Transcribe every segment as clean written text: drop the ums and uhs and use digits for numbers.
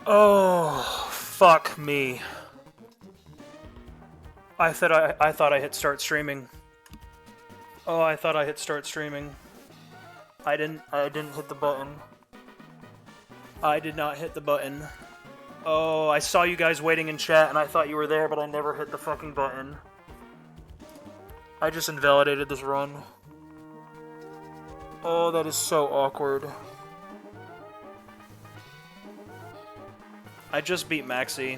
Oh, fuck me. I thought I hit start streaming. Oh, I thought I hit start streaming. I didn't hit the button. I did not hit the button. Oh, I saw you guys waiting in chat and I thought you were there, but I never hit the fucking button. I just invalidated this run. Oh, that is so awkward. I just beat Maxi,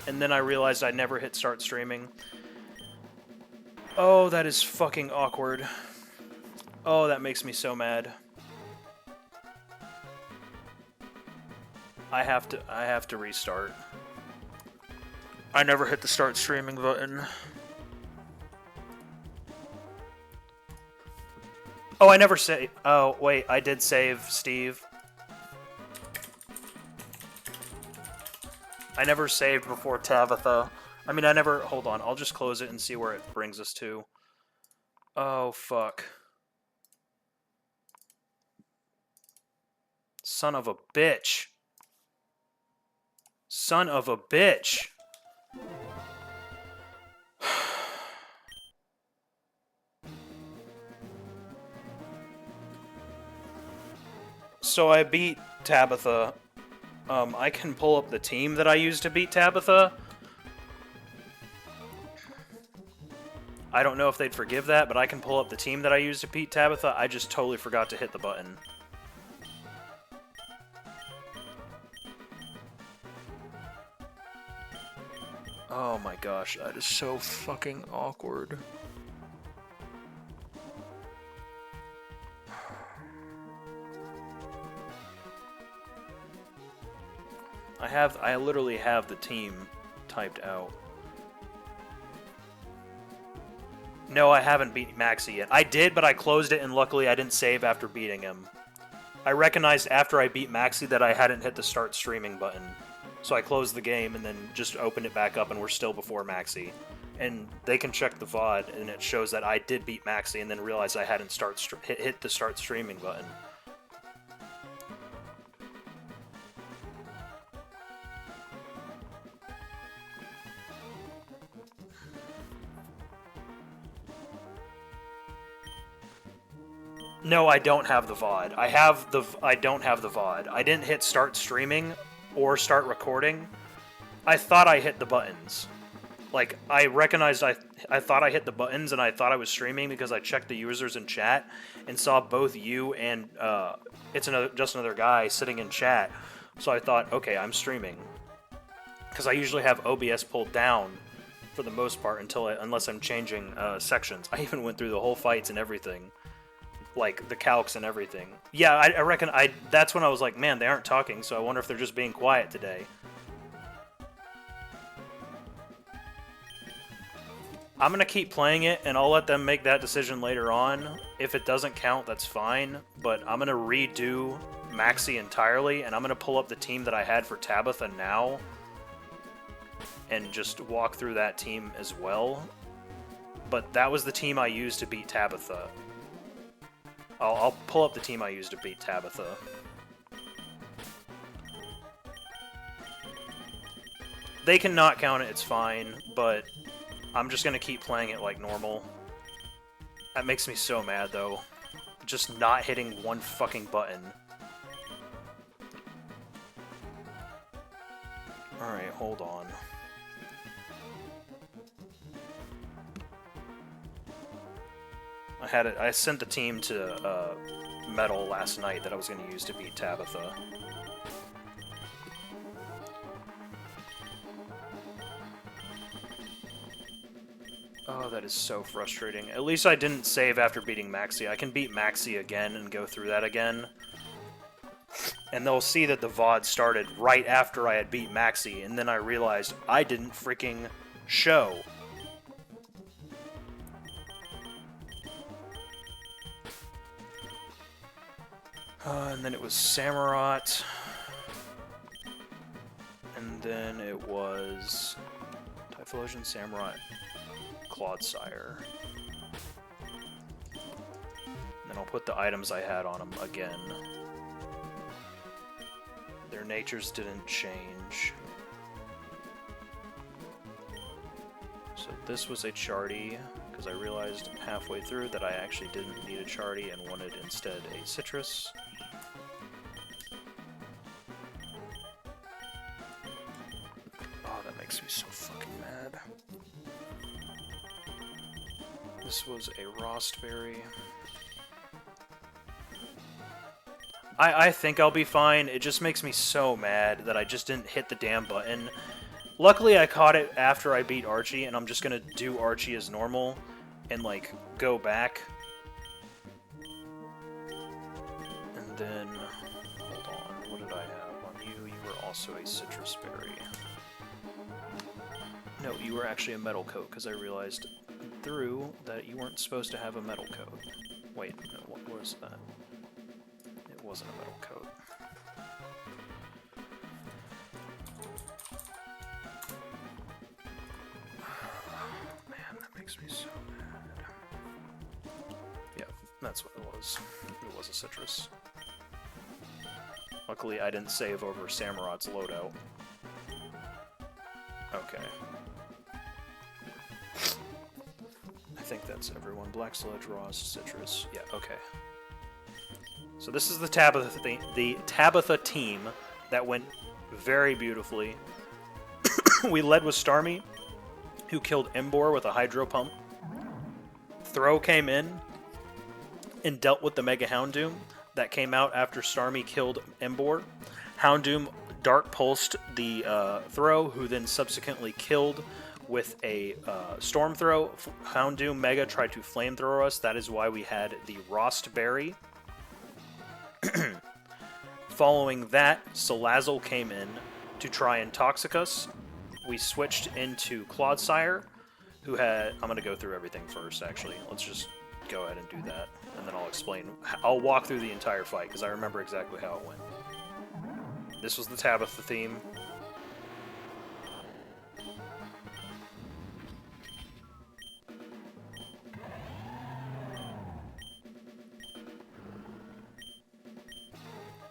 and then I realized I never hit start streaming. Oh, that is fucking awkward. Oh, that makes me so mad. I have to restart. I never hit the start streaming button. Oh, I never saved. Oh, wait, I did save, Steve. I never saved before Tabitha. I mean, I never... Hold on, I'll just close it and see where it brings us to. Oh, fuck. Son of a bitch. Son of a bitch. So I beat Tabitha. I can pull up the team that I used to beat Tabitha. I don't know if they'd forgive that, but I can pull up the team that I used to beat Tabitha. I just totally forgot to hit the button. Oh my gosh, that is so fucking awkward. I literally have the team typed out. No, I haven't beat Maxi yet. I did, but I closed it, and luckily I didn't save after beating him. I recognized after I beat Maxi that I hadn't hit the start streaming button. So I closed the game and then just opened it back up, and we're still before Maxi. And they can check the VOD, and it shows that I did beat Maxi and then realized I hadn't hit the start streaming button. No, I don't have the VOD. I don't have the VOD. I didn't hit start streaming or start recording. I thought I hit the buttons. Like, I recognized I thought I hit the buttons and I thought I was streaming because I checked the users in chat and saw both you and just another guy sitting in chat. So I thought, okay, I'm streaming. Because I usually have OBS pulled down for the most part unless I'm changing sections. I even went through the whole fights and everything. Like, the calcs and everything. Yeah, I reckon that's when I was like, man, they aren't talking, so I wonder if they're just being quiet today. I'm gonna keep playing it, and I'll let them make that decision later on. If it doesn't count, that's fine, but I'm gonna redo Maxi entirely, and I'm gonna pull up the team that I had for Tabitha now, and just walk through that team as well. But that was the team I used to beat Tabitha. I'll pull up the team I used to beat Tabitha. They cannot count it, it's fine, but I'm just gonna keep playing it like normal. That makes me so mad, though. Just not hitting one fucking button. Alright, hold on. I sent the team to Metal last night that I was going to use to beat Tabitha. Oh, that is so frustrating. At least I didn't save after beating Maxi. I can beat Maxi again and go through that again. And they'll see that the VOD started right after I had beat Maxi, and then I realized I didn't freaking show. And then it was Samurott. And then it was Typhlosion, Samurott, Clodsire. And then I'll put the items I had on them again. Their natures didn't change. So this was a Charty, because I realized halfway through that I actually didn't need a Charty and wanted instead a Citrus. Oh, that makes me so fucking mad. This was a Rostberry. I think I'll be fine. It just makes me so mad that I just didn't hit the damn button. Luckily, I caught it after I beat Archie, and I'm just gonna do Archie as normal and, like, go back. And then, hold on, what did I have on you? You were also a Citrus Berry. No, you were actually a Metal Coat, because I realized through that you weren't supposed to have a Metal Coat. Wait, no, what was that? It wasn't a Metal Coat. Man, that makes me so mad. Yeah, that's what it was. It was a Citrus. Luckily, I didn't save over Samurot's loadout. Okay. I think that's everyone. Black Sludge, Ross, Citrus. Yeah, okay. So this is the Tabitha team that went very beautifully. We led with Starmie, who killed Embor with a Hydro Pump. Throw came in and dealt with the Mega Houndoom that came out after Starmie killed Embor. Houndoom Dark Pulsed the Throw, who then subsequently killed with a Storm Throw. Houndoom Mega tried to Flamethrower us. That is why we had the Rostberry. Following that, Salazzle came in to try and Toxic us. We switched into Clodsire, who had... I'm going to go through everything first, actually. Let's just go ahead and do that, and then I'll explain. I'll walk through the entire fight, because I remember exactly how it went. This was the Tabitha theme.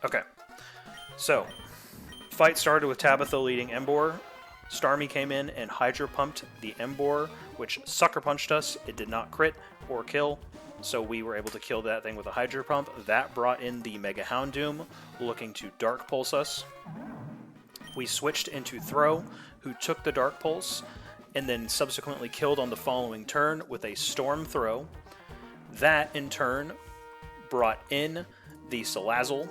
Okay, so, fight started with Tabitha leading Embor. Starmie came in and Hydro Pumped the Embor, which Sucker Punched us. It did not crit or kill, so we were able to kill that thing with a Hydro Pump. That brought in the Mega Houndoom, looking to Dark Pulse us. We switched into Throw, who took the Dark Pulse, and then subsequently killed on the following turn with a Storm Throw. That, in turn, brought in the Salazzle,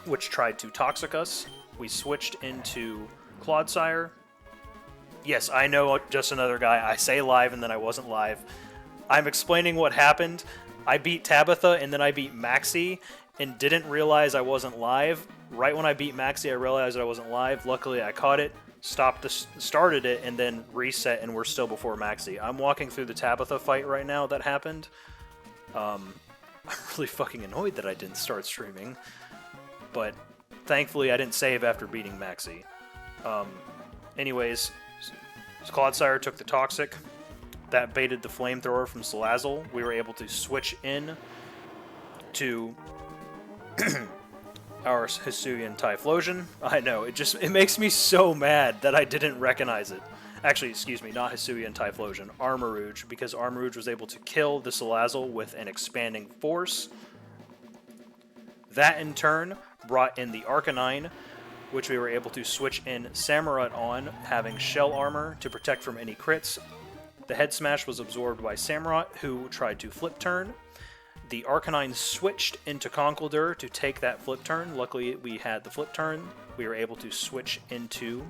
which tried to Toxic us. We switched into Clodsire. Yes, I know, just another guy. I say live and then I wasn't live. I'm explaining what happened. I beat Tabitha and then I beat Maxie and didn't realize I wasn't live. Right when I beat Maxie, I realized I wasn't live. Luckily, I caught it, started it, and then reset, and we're still before Maxie. I'm walking through the Tabitha fight right now that happened. I'm really fucking annoyed that I didn't start streaming. But thankfully, I didn't save after beating Maxie. Anyways, Clodsire took the Toxic. That baited the Flamethrower from Salazzle. We were able to switch in to our Hisuian Typhlosion. I know, it makes me so mad that I didn't recognize it. Actually, excuse me, not Hisuian Typhlosion, Armarouge, because Armarouge was able to kill the Salazzle with an Expanding Force. That, in turn, brought in the Arcanine, which we were able to switch in Samurott on, having Shell Armor to protect from any crits. The Head Smash was absorbed by Samurott, who tried to Flip Turn. The Arcanine switched into Conkeldurr to take that Flip Turn. Luckily, we had the Flip Turn. We were able to switch into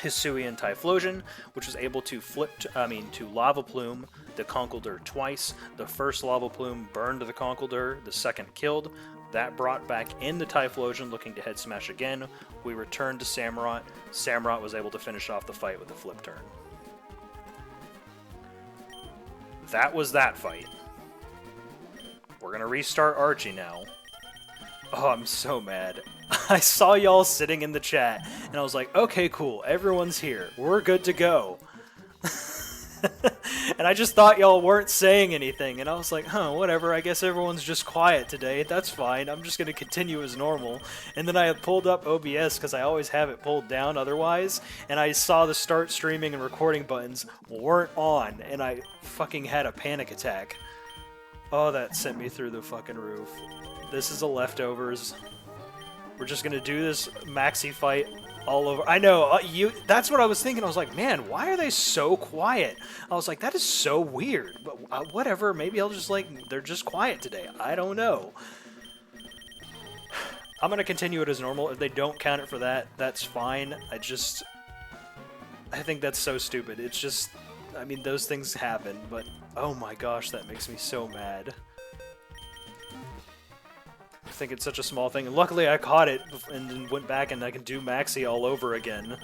Hisuian Typhlosion, which was able to to Lava Plume the Conkeldurr twice. The first Lava Plume burned the Conkeldurr, the second killed. That brought back in the Typhlosion, looking to Head Smash again. We returned to Samurott. Samurott was able to finish off the fight with a Flip Turn. That was that fight. We're gonna restart Archie now. Oh, I'm so mad. I saw y'all sitting in the chat, and I was like, okay, cool, everyone's here. We're good to go. And I just thought y'all weren't saying anything, and I was like, huh, whatever, I guess everyone's just quiet today, that's fine, I'm just gonna continue as normal. And then I had pulled up OBS, because I always have it pulled down otherwise, and I saw the start streaming and recording buttons weren't on, and I fucking had a panic attack. Oh, that sent me through the fucking roof. This is a leftovers. We're just gonna do this maxi fight all over. I know, that's what I was thinking. I was like, man, why are they so quiet? I was like, that is so weird. But whatever, maybe I'll just they're just quiet today. I don't know. I'm gonna continue it as normal. If they don't count it for that, that's fine. I think that's so stupid. It's just, I mean, those things happen, but oh my gosh, that makes me so mad. I think it's such a small thing, and luckily I caught it and then went back and I can do Maxi all over again.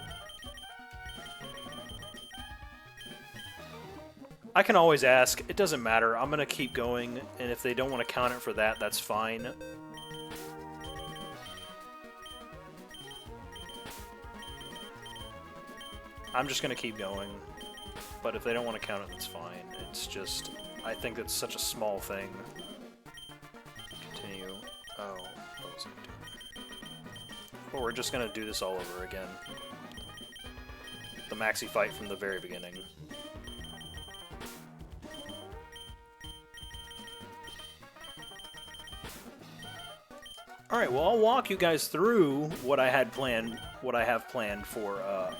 I can always ask, it doesn't matter, I'm gonna keep going, and if they don't want to count it for that, that's fine. I'm just gonna keep going, but if they don't want to count it, that's fine. It's just, I think it's such a small thing. Continue. Oh, what was I doing? Well, we're just gonna do this all over again. The maxi fight from the very beginning. Alright, well, I'll walk you guys through what I have planned for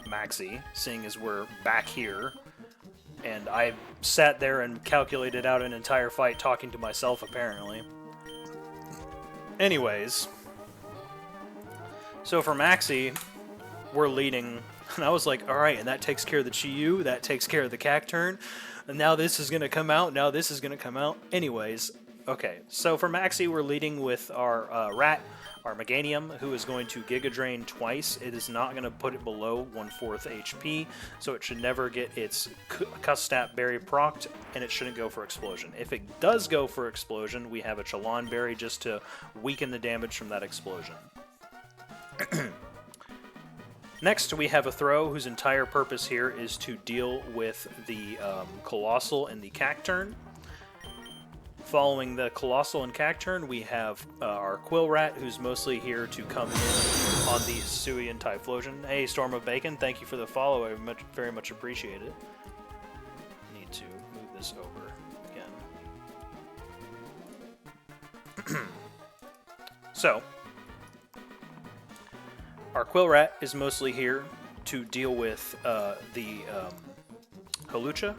Maxi, seeing as we're back here. And I sat there and calculated out an entire fight talking to myself, apparently. Anyways, so for Maxi, we're leading, and I was like, alright, and that takes care of the Chi-Yu, that takes care of the Cacturn, and now this is going to come out, now this is going to come out. Anyways, okay, so for Maxi, we're leading with our Rat, our Meganium, who is going to Giga Drain twice. It is not going to put it below 1/4 HP, so it should never get its Cuss-Snap Berry procced, and it shouldn't go for Explosion. If it does go for Explosion, we have a Chalon Berry just to weaken the damage from that explosion. Next, we have a Throw, whose entire purpose here is to deal with the Colossal and the Cacturn. Following the Colossal and Cacturn, we have our Quill Rat, who's mostly here to come in on the Hisui and Typhlosion. Hey, Storm of Bacon, thank you for the follow. I very much appreciate it. Need to move this over again. So, our Quill Rat is mostly here to deal with the Hawlucha.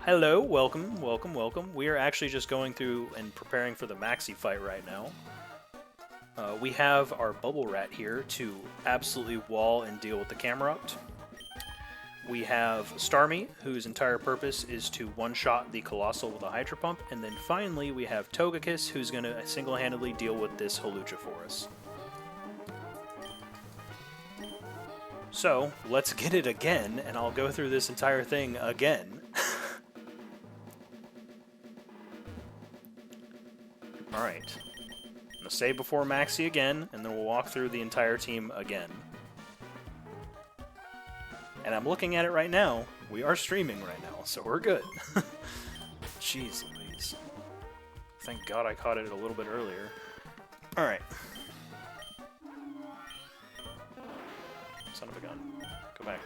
Hello, welcome, welcome, welcome. We are actually just going through and preparing for the Maxi fight right now. We have our Bubble Rat here to absolutely wall and deal with the Camerupt. We have Starmie, whose entire purpose is to one-shot the Colossal with a Hydro Pump. And then finally, we have Togekiss, who's going to single-handedly deal with this Hawlucha for us. So, let's get it again, and I'll go through this entire thing again. Alright. I'm going to save before Maxi again, and then we'll walk through the entire team again. And I'm looking at it right now. We are streaming right now, so we're good. Jeez Louise. Thank God I caught it a little bit earlier. Alright. Son of a gun. Go back.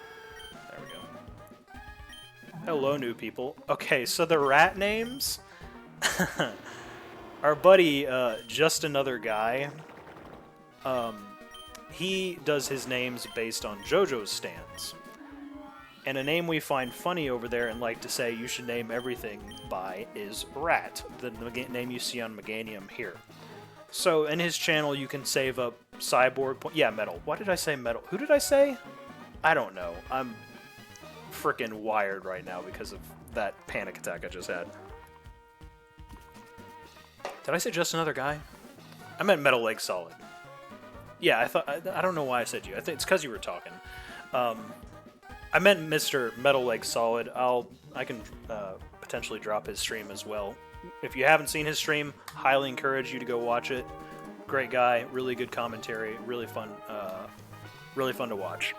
There we go. Hello, new people. Okay, so the rat names... Our buddy, Just Another Guy, he does his names based on JoJo's stands. And a name we find funny over there and like to say you should name everything by is Rat, the name you see on Meganium here. So in his channel you can save up Cyborg... Yeah, Metal. Why did I say Metal? Who did I say? I don't know. I'm freaking wired right now because of that panic attack I just had. Did I say Just Another Guy? I meant Metal Leg Solid. Yeah, I don't know why I said you. I think it's because you were talking. I meant Mr. Metal Leg Solid. I can potentially drop his stream as well. If you haven't seen his stream, highly encourage you to go watch it. Great guy, really good commentary, really fun to watch.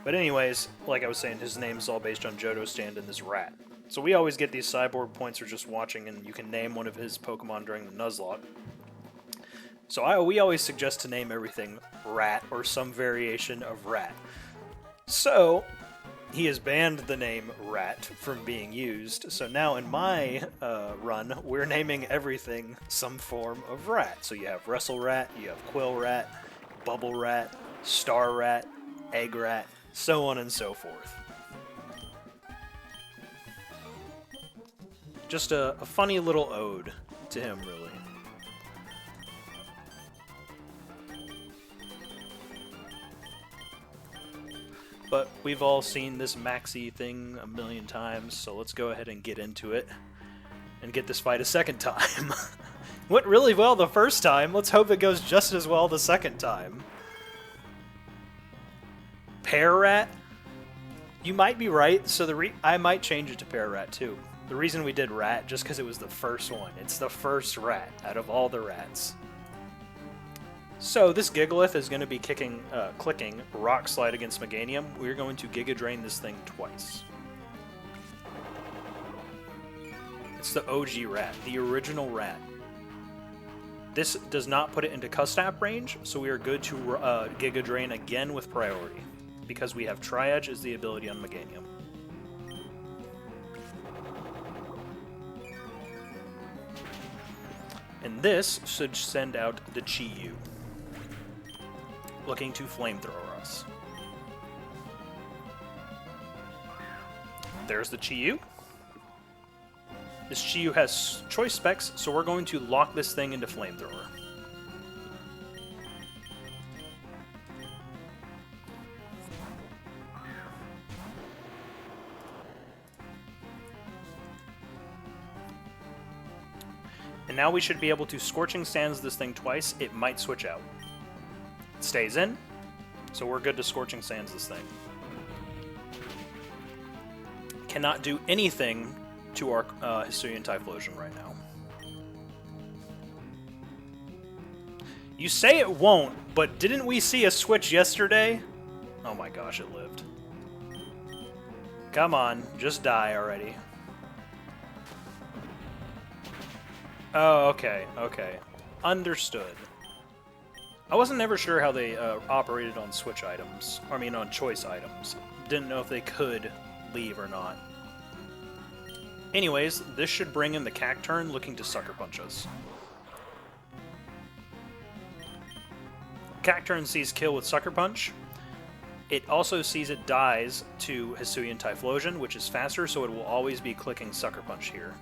But anyways, like I was saying, his name is all based on JoJo's stand and this rat. So we always get these Cyborg points for just watching, and you can name one of his Pokemon during the Nuzlocke. So we always suggest to name everything Rat or some variation of Rat. So he has banned the name Rat from being used. So now in my run, we're naming everything some form of rat. So you have Wrestle Rat, you have Quill Rat, Bubble Rat, Star Rat, Egg Rat, so on and so forth. Just a funny little ode to him, really. But we've all seen this Maxi thing a million times, so let's go ahead and get into it and get this fight a second time. Went really well the first time, let's hope it goes just as well the second time. Pear Rat? You might be right, so I might change it to Pear Rat too. The reason we did Rat, just because it was the first one. It's the first rat out of all the rats. So this Gigalith is going to be clicking Rock Slide against Meganium. We're going to Giga Drain this thing twice. It's the OG rat, the original rat. This does not put it into Custap range, so we are good to Giga Drain again with priority, because we have Tri-Edge as the ability on Meganium. And this should send out the Chi-Yu, looking to flamethrower us. There's the Chi-Yu. This Chi-Yu has choice specs, so we're going to lock this thing into flamethrower. And now we should be able to Scorching Sands this thing twice. It might switch out. It stays in, so we're good to Scorching Sands this thing. Cannot do anything to our Hisuian Typhlosion right now. You say it won't, but didn't we see a switch yesterday? Oh my gosh, it lived. Come on, just die already. Oh, okay, okay. Understood. I wasn't never sure how they operated on switch items. I mean, on choice items. Didn't know if they could leave or not. Anyways, this should bring in the Cacturn looking to Sucker Punch us. Cacturn sees kill with Sucker Punch. It also sees it dies to Hisuian Typhlosion, which is faster, so it will always be clicking Sucker Punch here.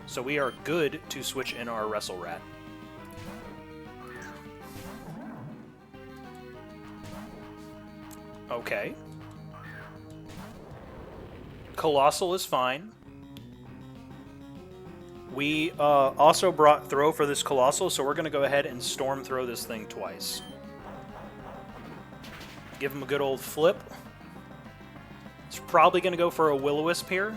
So we are good to switch in our Wrestle Rat. Okay. Colossal is fine. We also brought Throw for this Colossal, so we're going to go ahead and Storm Throw this thing twice. Give him a good old flip. It's probably going to go for a Will-O-Wisp here.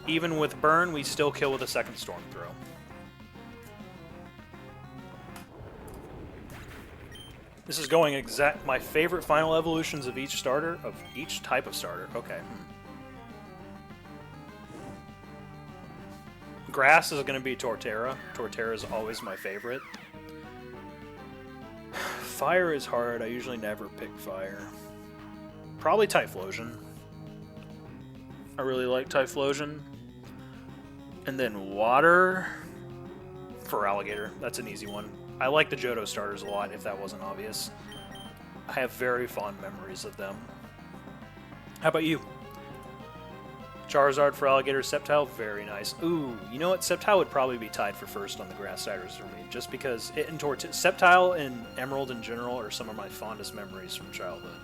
Even with Burn, we still kill with a second Storm Throw. This is going exact my favorite final evolutions of each starter, of each type of starter. Okay. Grass is going to be Torterra. Torterra is always my favorite. Fire is hard. I usually never pick fire. Probably Typhlosion. I really like Typhlosion. And then water for Alligator. That's an easy one. I like the Johto starters a lot, if that wasn't obvious. I have very fond memories of them. How about you? Charizard for Alligator, Sceptile, very nice. Ooh, you know what? Sceptile would probably be tied for first on the Grass Starters for me, just because it and Sceptile and Emerald in general are some of my fondest memories from childhood.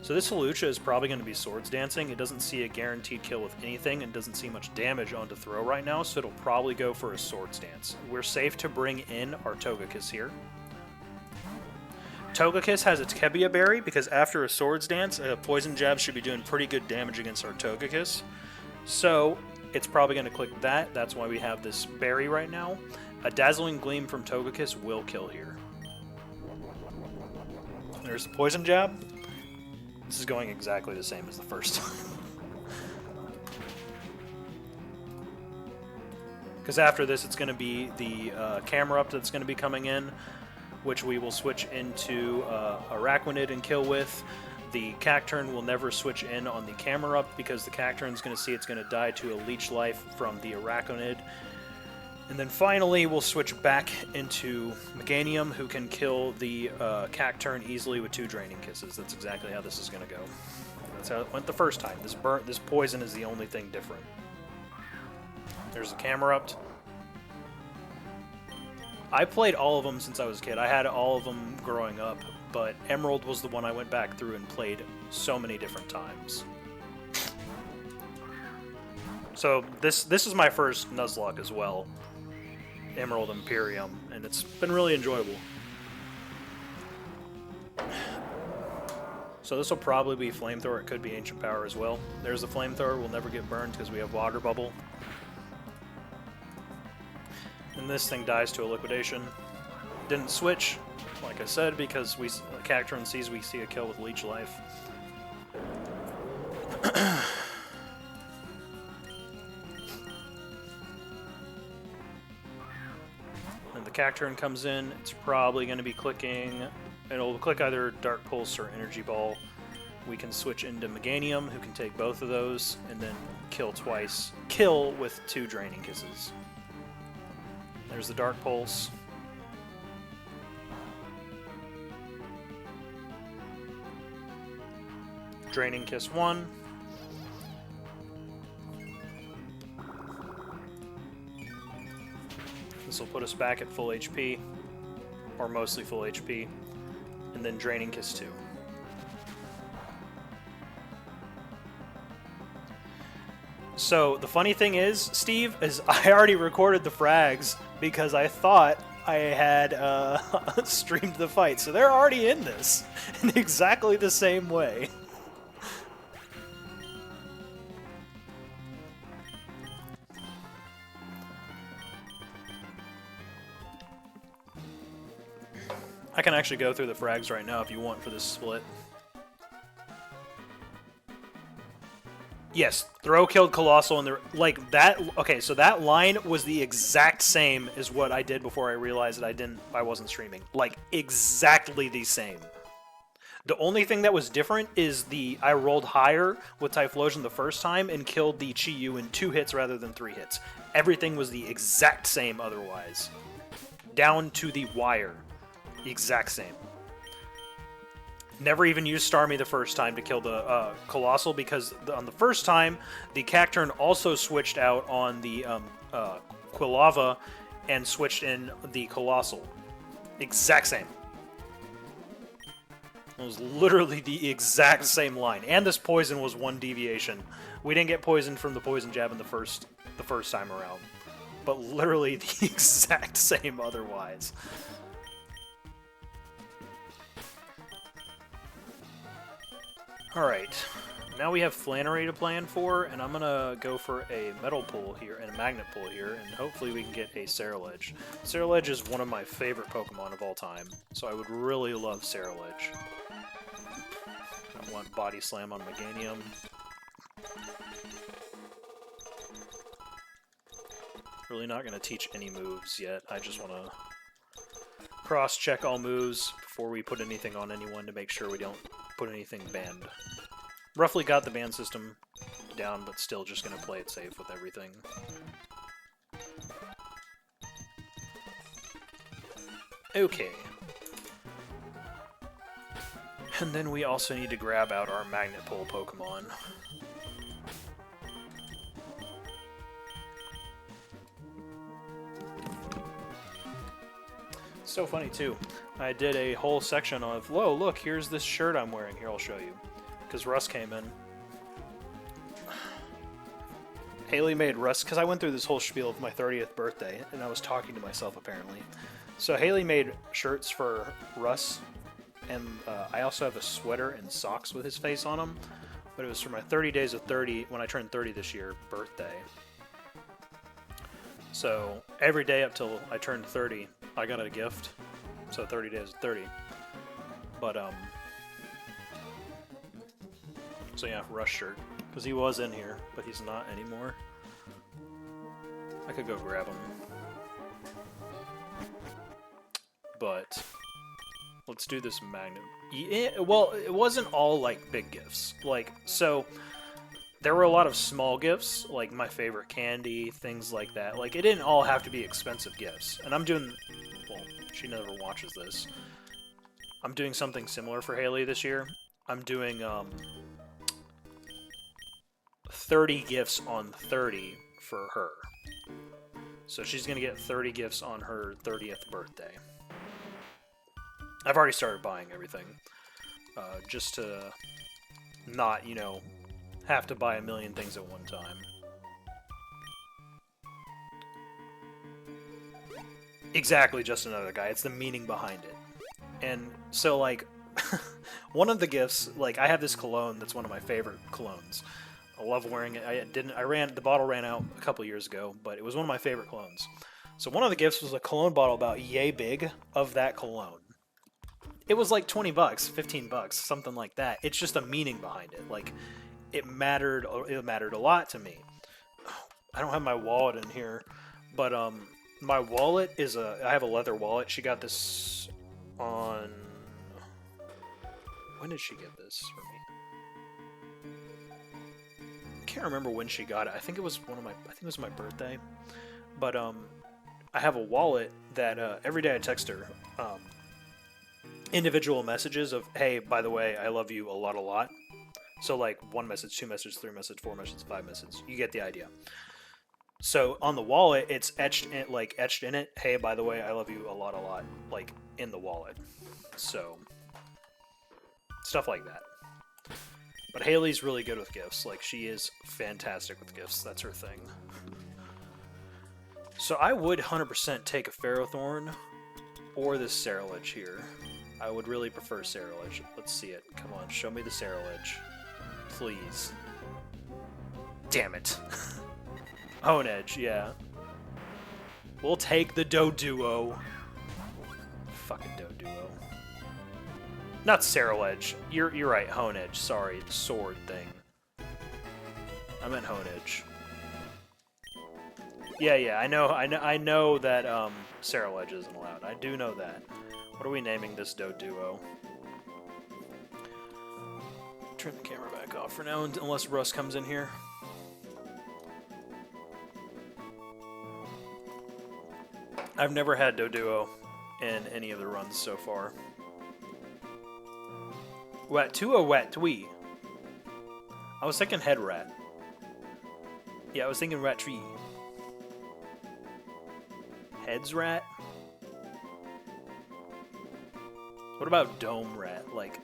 So this Hawlucha is probably going to be Swords Dancing. It doesn't see a guaranteed kill with anything and doesn't see much damage onto throw right now, so it'll probably go for a Swords Dance. We're safe to bring in our Togekiss here. Togekiss has its Kebia Berry, because after a Swords Dance, a Poison Jab should be doing pretty good damage against our Togekiss. So it's probably going to click that. That's why we have this berry right now. A Dazzling Gleam from Togekiss will kill here. There's the Poison Jab. This is going exactly the same as the first time. Because after this, it's going to be the Camerupt that's going to be coming in, which we will switch into Araquanid and kill with. The Cacturn will never switch in on the Camerupt because the Cacturn's going to see it's going to die to a Leech Life from the Araquanid. And then finally, we'll switch back into Meganium, who can kill the Cacturn easily with 2 Draining Kisses. That's exactly how this is going to go. That's how it went the first time. This poison is the only thing different. There's the Camerupt. I played all of them since I was a kid. I had all of them growing up, but Emerald was the one I went back through and played so many different times. So this is my first Nuzlocke as well. Emerald Imperium, and it's been really enjoyable. So this will probably be Flamethrower. It could be Ancient Power as well. There's the Flamethrower. We'll never get burned because we have Water Bubble. And this thing dies to a Liquidation. Didn't switch, like I said, because Cacturn sees we see a kill with Leech Life. Cacturn comes in, it's probably going to be clicking, it'll click either Dark Pulse or Energy Ball. We can switch into Meganium, who can take both of those, and then kill twice. Kill with 2 Draining Kisses. There's the Dark Pulse. Draining Kiss 1. This will put us back at full HP, or mostly full HP, and then Draining Kiss 2. So the funny thing is, Steve, is I already recorded the frags because I thought I had streamed the fight. So they're already in this in exactly the same way. I can actually go through the frags right now if you want for this split. Yes, throw killed Colossal and like that. Okay, so that line was the exact same as what I did before I realized that I wasn't streaming. Like exactly the same. The only thing that was different is I rolled higher with Typhlosion the first time and killed the Chi-Yu in 2 hits rather than 3 hits. Everything was the exact same otherwise. Down to the wire. The exact same. Never even used Starmie the first time to kill the Colossal because on the first time, the Cacturn also switched out on the Quilava and switched in the Colossal. Exact same. It was literally the exact same line. And this poison was 1 deviation. We didn't get poisoned from the Poison Jab in the first time around. But literally the exact same otherwise. Alright, now we have Flannery to plan for, and I'm going to go for a Metal Pull here and a Magnet Pull here, and hopefully we can get a Ceruledge. Ceruledge is one of my favorite Pokemon of all time, so I would really love Ceruledge. I want Body Slam on Meganium. Really not going to teach any moves yet, I just want to cross-check all moves before we put anything on anyone to make sure we don't put anything banned. Roughly got the ban system down, but still just going to play it safe with everything. Okay. And then we also need to grab out our Magnet Pull Pokemon. So funny too. I did a whole section of, whoa, look, here's this shirt I'm wearing. Here, I'll show you. Because Russ came in. Haley made Russ, because I went through this whole spiel of my 30th birthday, and I was talking to myself apparently. So Haley made shirts for Russ, and I also have a sweater and socks with his face on them. But it was for my 30 days of 30, when I turned 30 this year, birthday. So every day up till I turned 30, I got a gift. So 30 days, 30. But so yeah, Rush shirt, because he was in here, but he's not anymore. I could go grab him, but let's do this Magnum. Yeah, well, it wasn't all like big gifts. Like, so there were a lot of small gifts, like my favorite candy, things like that. Like, it didn't all have to be expensive gifts. And I'm doing, well, she never watches this. I'm doing something similar for Haley this year. I'm doing 30 gifts on 30 for her. So she's going to get 30 gifts on her 30th birthday. I've already started buying everything. Just to not, you know, have to buy a million things at one time. Exactly, just another guy. It's the meaning behind it. And so, like, one of the gifts, like, I have this cologne that's one of my favorite colognes. I love wearing it. The bottle ran out a couple years ago, but it was one of my favorite colognes. So one of the gifts was a cologne bottle about yay big of that cologne. It was like 20 bucks, 15 bucks, something like that. It's just a meaning behind it. Like, it mattered a lot to me. I don't have my wallet in here, but my wallet is I have a leather wallet. She got this on, when did she get this for me? I can't remember when she got it. I think it was my birthday. But I have a wallet that every day I text her individual messages of, hey, by the way, I love you a lot. So like 1 message, 2 messages, 3 messages, 4 messages, 5 messages. You get the idea. So on the wallet, it's etched in it, hey, by the way, I love you a lot, like in the wallet. So stuff like that. But Haley's really good with gifts. Like, she is fantastic with gifts. That's her thing. So I would 100% take a Ferrothorn or this Ceruledge here. I would really prefer Ceruledge. Let's see it. Come on, show me the Ceruledge. Please. Damn it. Honedge, yeah. We'll take the Doduo. Fucking Doduo. Not Ceruledge. You're right, Honedge. Sorry, the sword thing. I meant Honedge. Yeah, I know that Ceruledge isn't allowed. I do know that. What are we naming this Doduo? Turn the camera back off for now, unless Russ comes in here. I've never had Doduo in any of the runs so far. Watuo Watui. I was thinking head rat. Yeah, I was thinking rat tree. Heads rat? What about dome rat? Like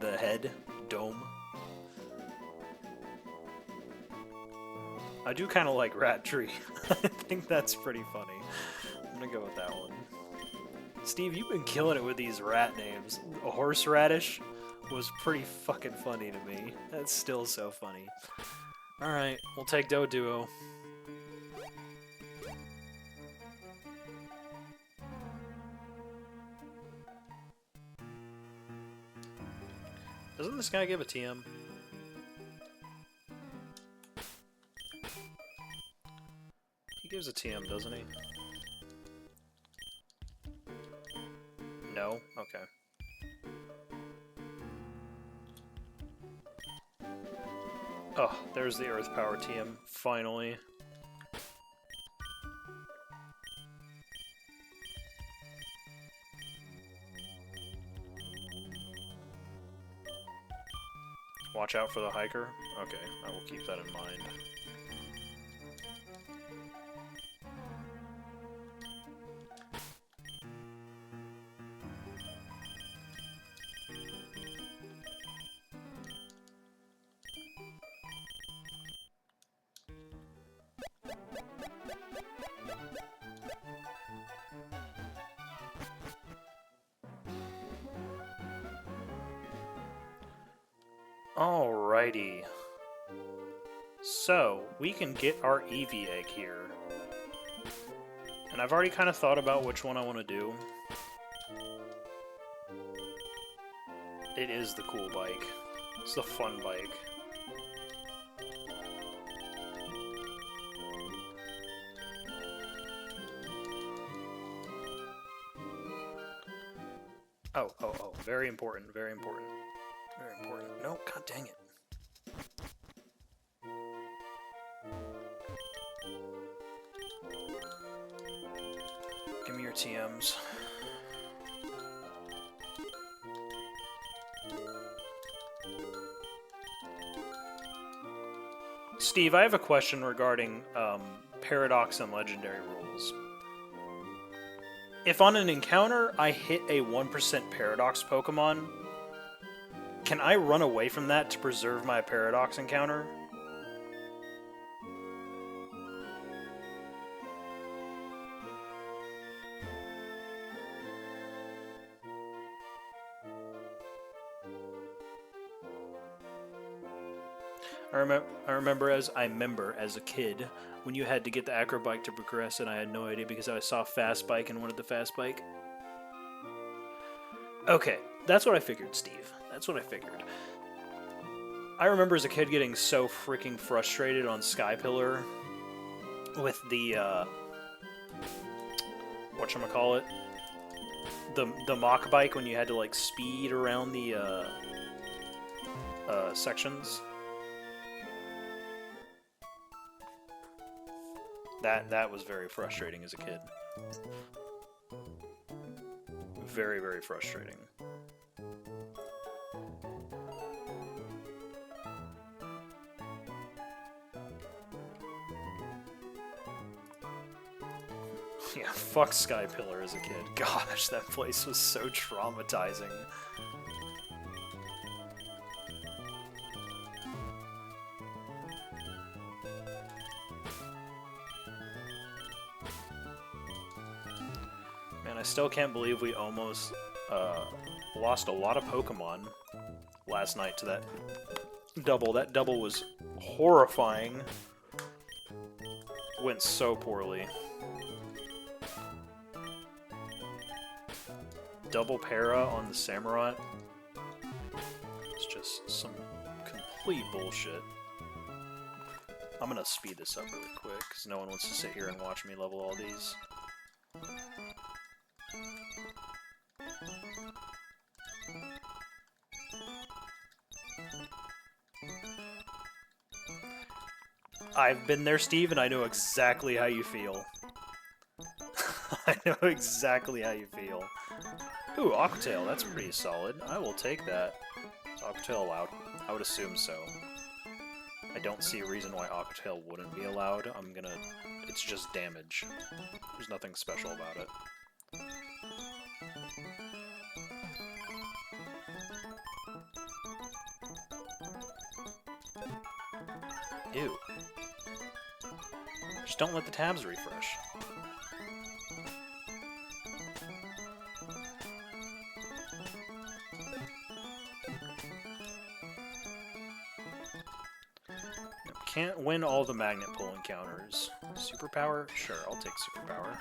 the head? Dome? I do kind of like rat tree. I think that's pretty funny. I'm gonna go with that one. Steve, you've been killing it with these rat names. A horseradish was pretty fucking funny to me. That's still so funny. Alright, we'll take Doduo. Doesn't this guy give a TM? He gives a TM, doesn't he? No? Okay. Oh, there's the Earth Power TM, finally. Watch out for the hiker? Okay, I will keep that in mind. Alrighty. So, we can get our Eevee egg here. And I've already kind of thought about which one I want to do. It is the cool bike. It's the fun bike. Oh, very important, very important. Very important. No, god dang it. Give me your TMs. Steve, I have a question regarding Paradox and Legendary rules. If on an encounter I hit a 1% Paradox Pokemon, can I run away from that to preserve my Paradox encounter? I remember as a kid when you had to get the Acro Bike to progress, and I had no idea because I saw Fast Bike and wanted the Fast Bike. Okay, that's what I figured, Steve. That's what I figured. I remember as a kid getting so freaking frustrated on Skypillar with the whatchamacallit? The Mach Bike when you had to like speed around the sections. That was very frustrating as a kid. Very, very frustrating. Yeah, fuck Skypillar as a kid. Gosh, that place was so traumatizing. Man, I still can't believe we almost lost a lot of Pokemon last night to that double. That double was horrifying. Went so poorly. Double para on the Samurott. It's just some complete bullshit. I'm gonna speed this up really quick, because no one wants to sit here and watch me level all these. I've been there, Steve, and I know exactly how you feel. I know exactly how you feel. Ooh, Aquatail, that's pretty solid. I will take that. Is Aquatail allowed? I would assume so. I don't see a reason why Aquatail wouldn't be allowed. It's just damage. There's nothing special about it. Ew. Just don't let the tabs refresh. Can't win all the magnet pull encounters. Superpower? Sure, I'll take superpower.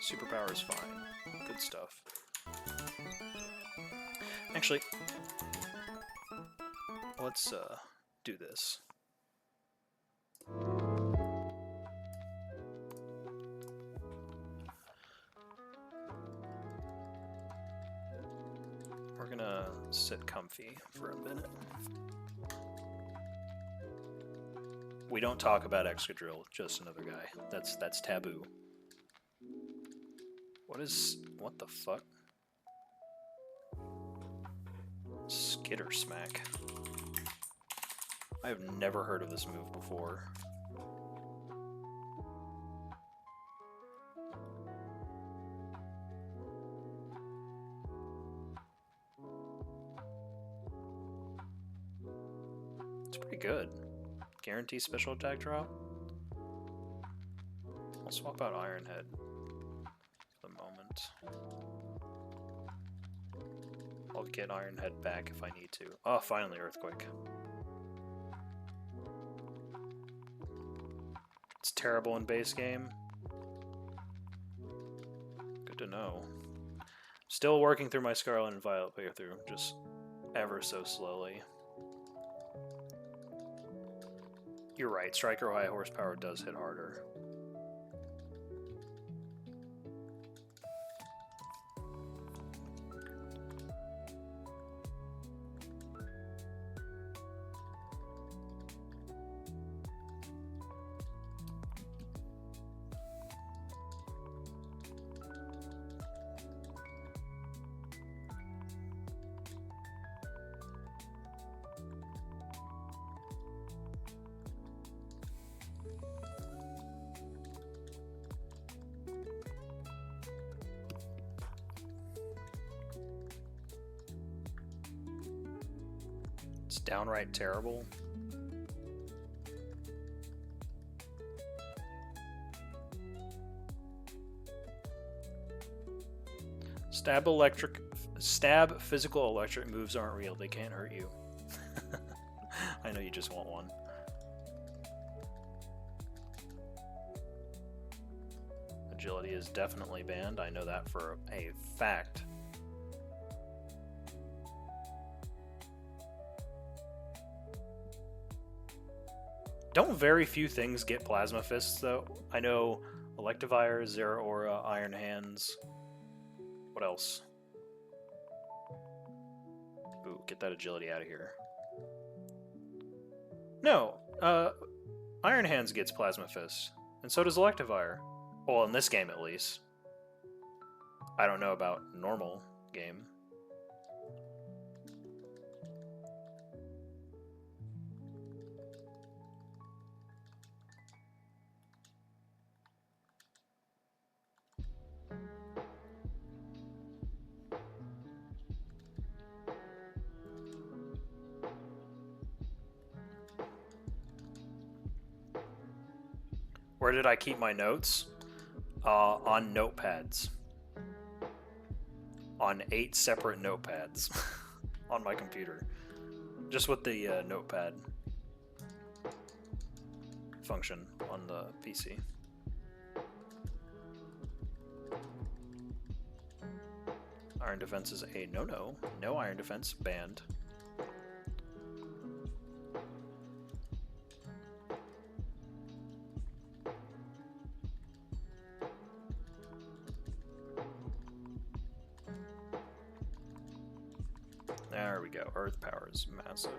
Superpower is fine. Good stuff. Actually, let's do this. We're gonna sit comfy for a minute. We don't talk about Excadrill, just another guy. That's taboo. What the fuck? Skitter Smack. I have never heard of this move before. It's pretty good. Guarantee special attack drop. I'll swap out Ironhead for the moment. I'll get Ironhead back if I need to. Oh, finally Earthquake. It's terrible in base game. Good to know. Still working through my Scarlet and Violet playthrough, just ever so slowly. You're right, Striker high horsepower does hit harder. It's downright terrible. Stab physical electric moves aren't real. They can't hurt you. I know you just want one. Agility is definitely banned. I know that for a fact. Don't very few things get Plasma Fists, though? I know Electivire, Zeraora, Iron Hands. What else? Ooh, get that agility out of here. No, Iron Hands gets Plasma Fist, and so does Electivire. Well, in this game at least. I don't know about normal game. Where did I keep my notes? On notepads. On 8 separate notepads on my computer. Just with the notepad function on the PC. Iron Defense is a no-no. No Iron Defense, banned. There we go. Earth power is massive.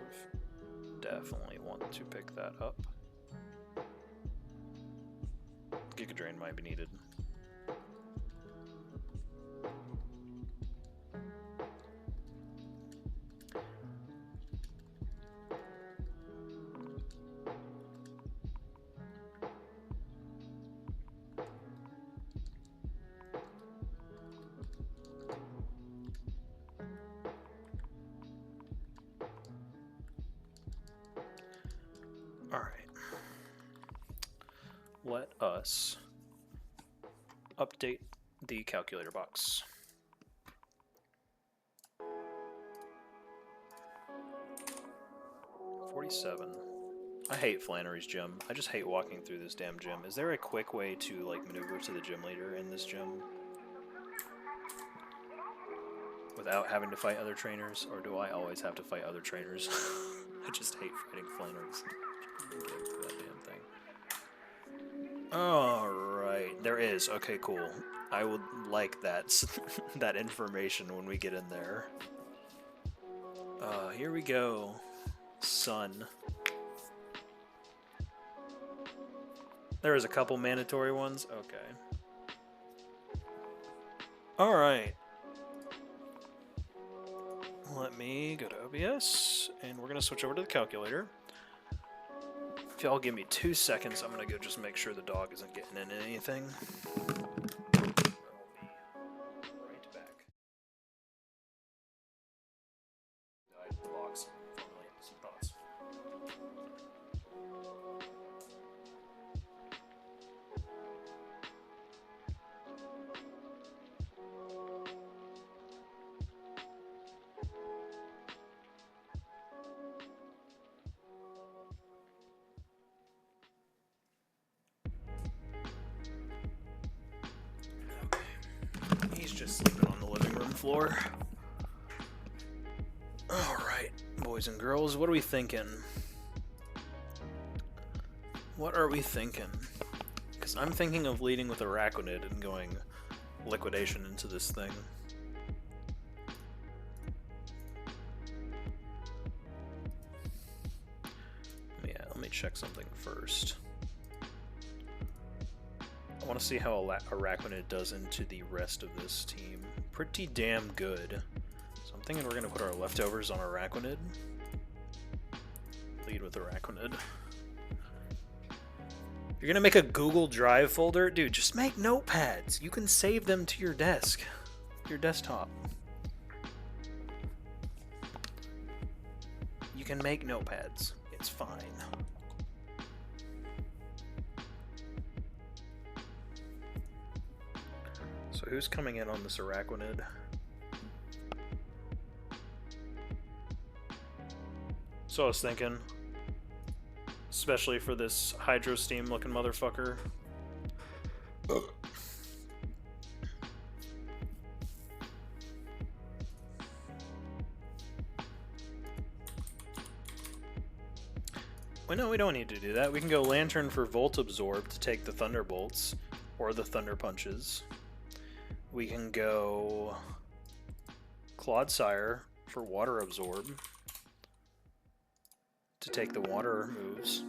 Definitely want to pick that up. Giga Drain might be needed. Let us update the calculator box. $47. I hate Flannery's gym. I just hate walking through this damn gym. Is there a quick way to like maneuver to the gym leader in this gym without having to fight other trainers, or do I always have to fight other trainers? I just hate fighting Flannery's. That damn thing. Alright, there is. Okay, cool. I would like that that information when we get in there. Here we go. Sun. There is a couple mandatory ones. Okay. Alright. Let me go to OBS, and we're going to switch over to the calculator. If y'all give me 2 seconds, I'm going to go just make sure the dog isn't getting into anything. I'll be right back. I lost some thoughts. just sleeping on the living room floor. Alright, boys and girls, what are we thinking? What are we thinking? Because I'm thinking of leading with Araquanid and going liquidation into this thing. Yeah, let me check something first. I want to see how Araquanid does into the rest of this team. Pretty damn good. So I'm thinking we're going to put our leftovers on Araquanid. Lead with Araquanid. You're going to make a Google Drive folder? Dude, just make notepads. You can save them to your desk. Your desktop. You can make notepads. It's fine. So who's coming in on this Araquanid? So I was thinking, especially for this Hydro Steam looking motherfucker. Well, no, we don't need to do that. We can go Lantern for Volt Absorb to take the Thunderbolts, or the Thunder Punches. We can go Clodsire for Water Absorb to take the water moves.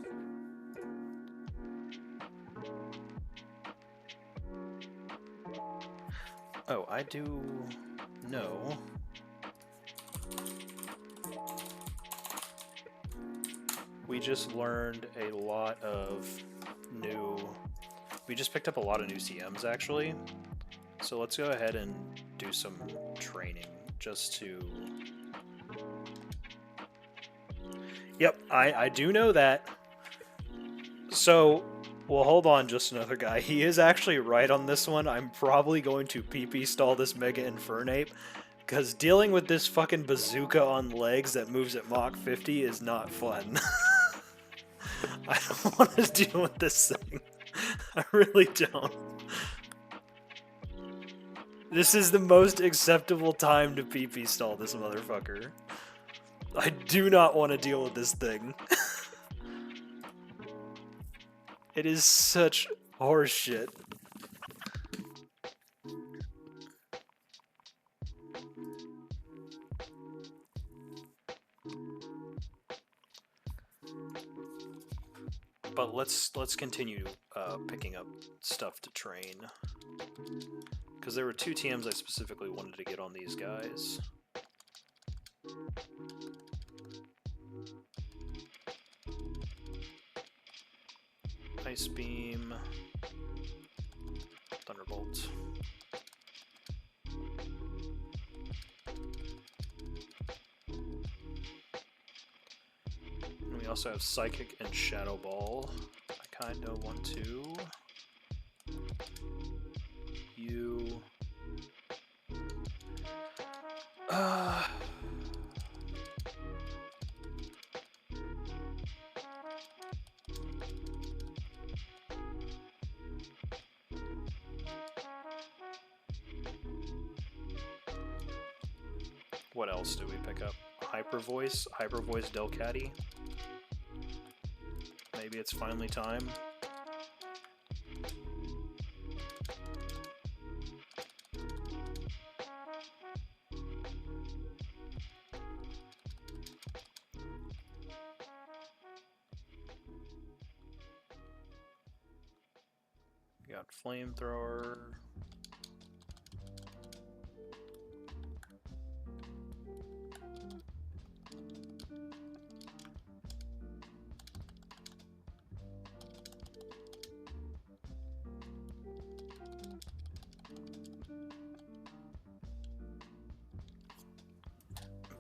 Oh, I do know. We just learned a lot of new... We just picked up a lot of new CMs, actually. So let's go ahead and do some training, just to... Yep, I do know that. So, well, hold on just another guy. He is actually right on this one. I'm probably going to PP stall this Mega Infernape, because dealing with this fucking bazooka on legs that moves at Mach 50 is not fun. I don't want to deal with this thing. I really don't. This is the most acceptable time to PP stall this motherfucker. I do not want to deal with this thing. It is such horseshit. But let's continue picking up stuff to train. Because there were 2 TMs I specifically wanted to get on these guys. Ice Beam, Thunderbolt. And we also have Psychic and Shadow Ball. I kind of want to. You. What else do we pick up? Hyper Voice Delcatty. Maybe it's finally time. We got Flamethrower.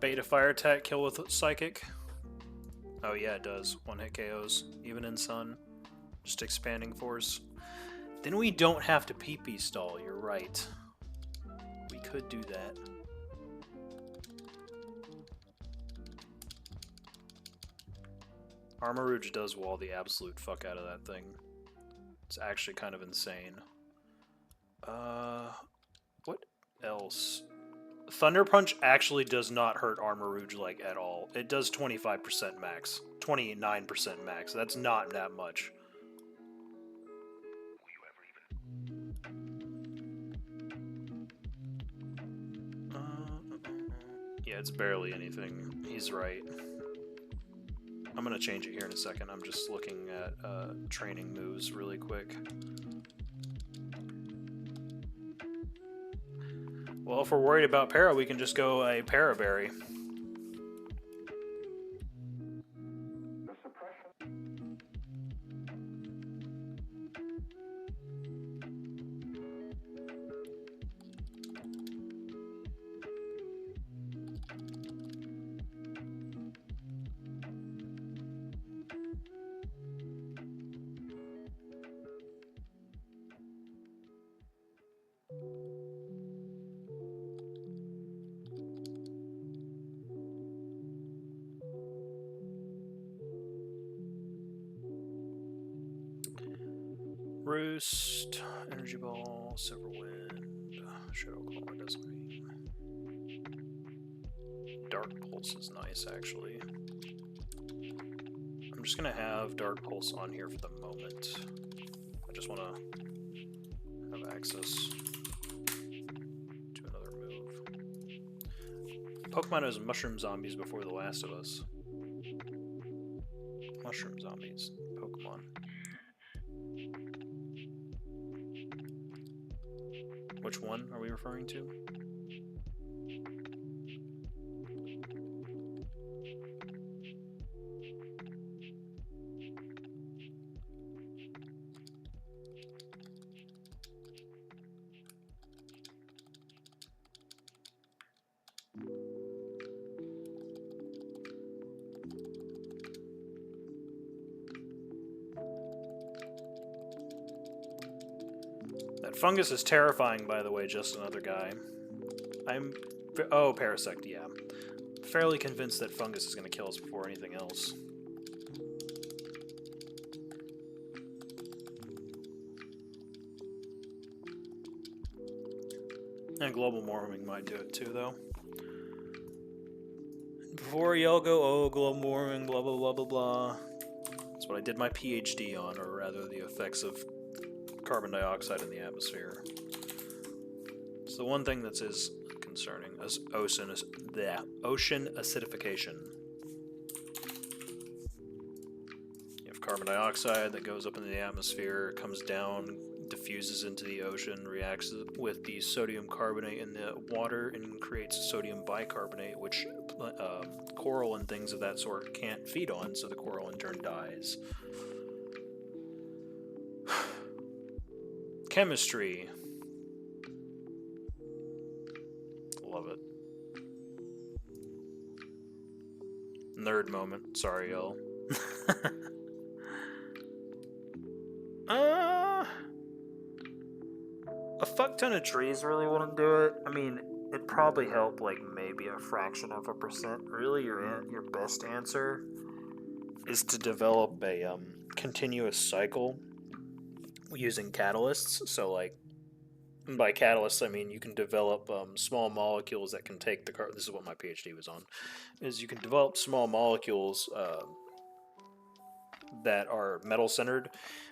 Beta Fire Attack kill with Psychic. Oh yeah, it does. 1-hit KOs, even in Sun. Just expanding force. Then we don't have to PP stall, you're right. We could do that. Armarouge does wall the absolute fuck out of that thing. It's actually kind of insane. What else? Thunder Punch actually does not hurt Armor Rouge like at all. It does 25% max, 29% max. That's not that much. Yeah, it's barely anything. He's right. I'm gonna change it here in a second. I'm just looking at training moves really quick. Well, if we're worried about Para, we can just go a Para Berry. Roost, Energy Ball, Silverwind, Shadow Claw doesn't mean. Dark Pulse is nice, actually. I'm just gonna have Dark Pulse on here for the moment. I just want to have access to another move. Pokemon has Mushroom Zombies before The Last of Us. Mushroom Zombies, Pokemon. Which one are we referring to? That fungus is terrifying, by the way, just another guy. Oh, Parasect, yeah. Fairly convinced that fungus is going to kill us before anything else. And global warming might do it too, though. Before y'all go, oh, global warming, blah, blah, blah, blah, blah. That's what I did my PhD on, or rather the effects of carbon dioxide in the atmosphere. It's the one thing that is concerning, as ocean acidification. You have carbon dioxide that goes up into the atmosphere, comes down, diffuses into the ocean, reacts with the sodium carbonate in the water, and creates sodium bicarbonate, which coral and things of that sort can't feed on, so the coral in turn dies. Chemistry. Love it. Nerd moment. Sorry, y'all. A fuck ton of trees really wouldn't do it. I mean, it'd probably help like maybe a fraction of a percent. Really, your best answer is to develop a continuous cycle using catalysts. So like, by catalysts I mean you can develop small molecules that can take the this is what my PhD was on, is you can develop small molecules that are metal centered.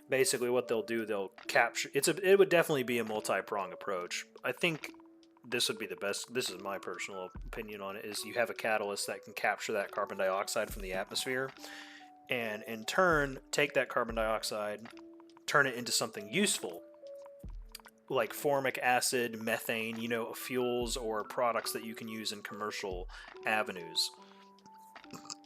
Basically what they'll do, they'll capture, it would definitely be a multi-prong approach. I think this would be the best, this is my personal opinion on it, is you have a catalyst that can capture that carbon dioxide from the atmosphere, and in turn take that carbon dioxide, turn it into something useful, like formic acid, methane, you know, fuels or products that you can use in commercial avenues.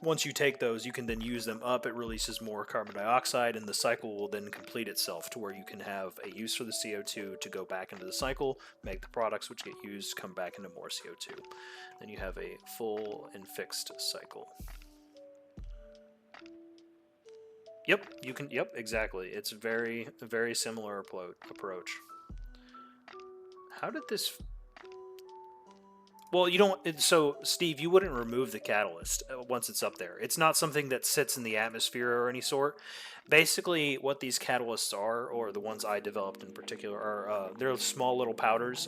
Once you take those, you can then use them up, it releases more carbon dioxide, and the cycle will then complete itself to where you can have a use for the CO2 to go back into the cycle, make the products which get used come back into more CO2. Then you have a full and fixed cycle. Yep, you can, yep, exactly. It's very, very similar approach. How did this... Well, you don't... So, Steve, you wouldn't remove the catalyst once it's up there. It's not something that sits in the atmosphere or any sort. Basically, what these catalysts are, or the ones I developed in particular, are they're small little powders.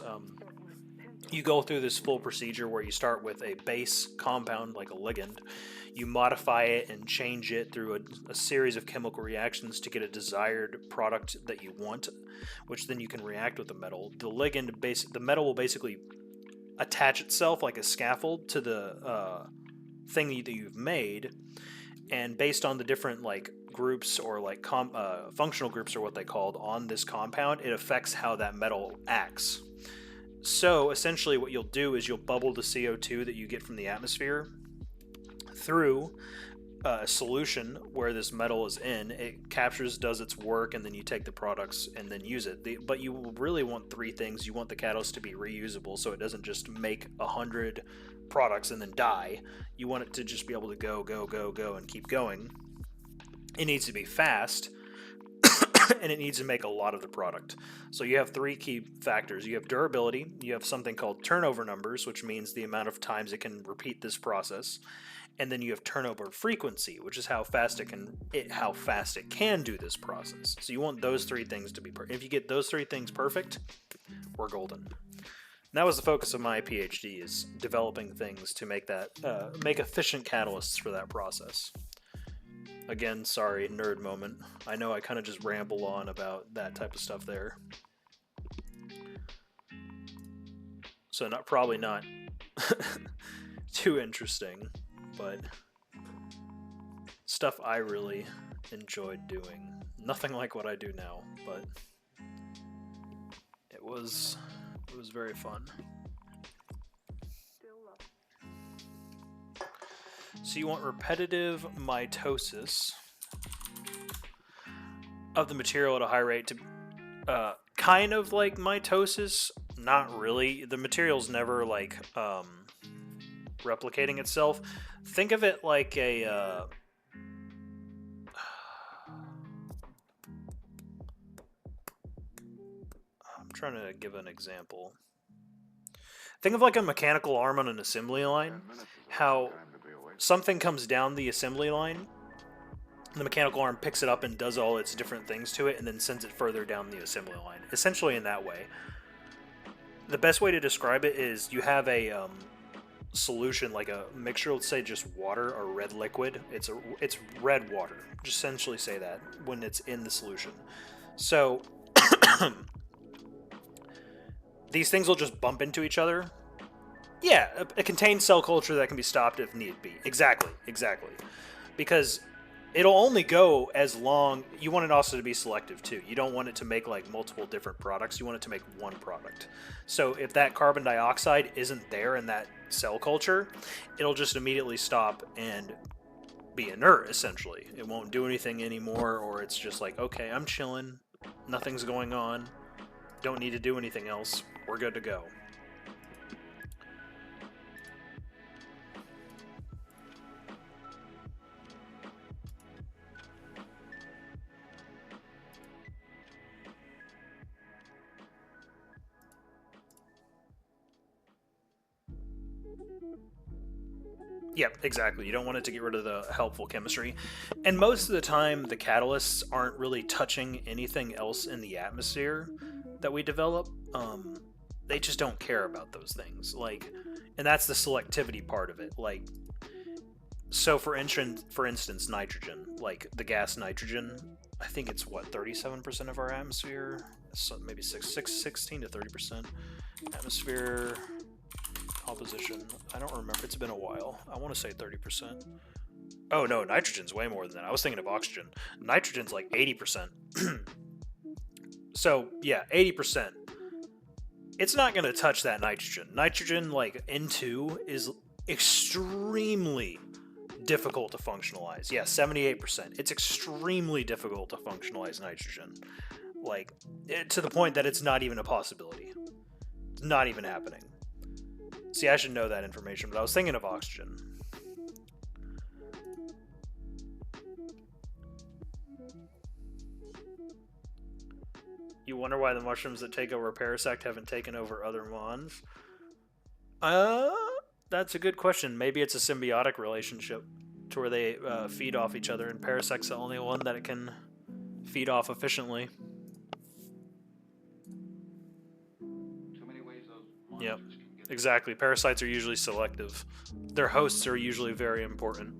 you go through this full procedure where you start with a base compound like a ligand, you modify it and change it through a series of chemical reactions to get a desired product that you want, which then you can react with the metal. The metal will basically attach itself like a scaffold to the thing that you've made, and based on the different like groups or like functional groups, or what they called, on this compound, it affects how that metal acts. So essentially what you'll do is you'll bubble the CO2 that you get from the atmosphere through a solution where this metal is in. It captures, does its work, and then you take the products and then use it. But you really want three things. You want the catalyst to be reusable, so it doesn't just make 100 products and then die. You want it to just be able to go and keep going. It needs to be fast, and it needs to make a lot of the product. So you have three key factors. You have durability, you have something called turnover numbers, which means the amount of times it can repeat this process, and then you have turnover frequency, which is how fast it can do this process. So you want those three things to be perfect. If you get those three things perfect, we're golden. And that was the focus of my PhD, is developing things to make that make efficient catalysts for that process. Again, sorry, nerd moment. I know I kind of just ramble on about that type of stuff there. So probably not too interesting, but stuff I really enjoyed doing. Nothing like what I do now, but it was very fun. So you want repetitive mitosis of the material at a high rate to kind of like mitosis. Not really. The material's never like replicating itself. Think of it like a I'm trying to give an example. Think of like a mechanical arm on an assembly line. How something comes down the assembly line, the mechanical arm picks it up and does all its different things to it, and then sends it further down the assembly line. Essentially in that way. The best way to describe it is you have a solution, like a mixture, let's say just water or red liquid. It's red water. Just essentially say that when it's in the solution. So these things will just bump into each other. Yeah, a contained cell culture that can be stopped if need be. Exactly. Because it'll only go as long. You want it also to be selective too. You don't want it to make like multiple different products. You want it to make one product. So if that carbon dioxide isn't there in that cell culture, it'll just immediately stop and be inert, essentially. It won't do anything anymore, or it's just like, okay, I'm chilling. Nothing's going on. Don't need to do anything else. We're good to go. Yep, exactly. You don't want it to get rid of the helpful chemistry. And most of the time, the catalysts aren't really touching anything else in the atmosphere that we develop. They just don't care about those things. Like, and that's the selectivity part of it. Like, so for instance, nitrogen, like the gas nitrogen, I think it's what, 37% of our atmosphere? So maybe 16 to 30% atmosphere composition. I don't remember. It's been a while. I want to say 30%. Oh no, nitrogen's way more than that. I was thinking of oxygen. Nitrogen's like 80%. So yeah, 80%. It's not going to touch that nitrogen. Nitrogen, like N2, is extremely difficult to functionalize. Yeah, 78%. It's extremely difficult to functionalize nitrogen. Like, to the point that it's not even a possibility. It's not even happening. See, I should know that information, but I was thinking of oxygen. You wonder why the mushrooms that take over Parasect haven't taken over other Mons? That's a good question. Maybe it's a symbiotic relationship to where they feed off each other, and Parasect's the only one that it can feed off efficiently. Too many ways those monsters can get exactly. Parasites are usually selective. Their hosts are usually very important.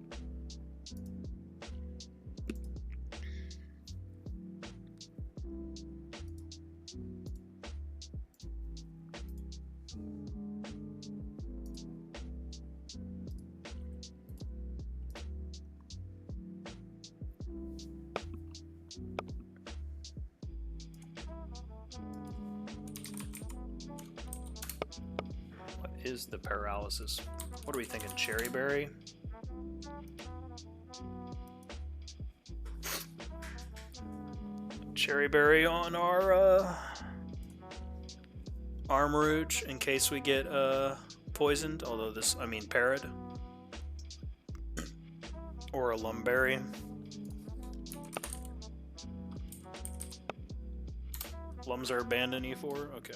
Is the paralysis? What are we thinking? Cherry berry? Cherry berry on our Armarouge in case we get poisoned. Although this, I mean, Parrot or a Lumberry. Lums are abandoned E4. Okay.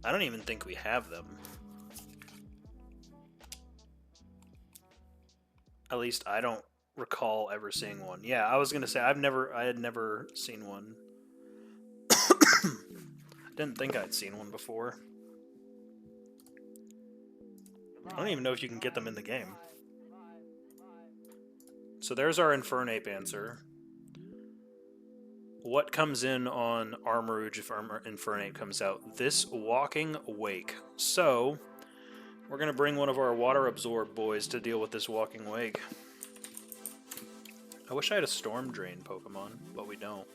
I don't even think we have them. At least I don't recall ever seeing one. Yeah, I was gonna say I had never seen one. Didn't think I'd seen one before. I don't even know if you can get them in the game. So there's our Infernape answer. What comes in on Armarouge if Infernape comes out? This Walking Wake. So, we're going to bring one of our Water Absorb boys to deal with this Walking Wake. I wish I had a Storm Drain Pokemon, but we don't.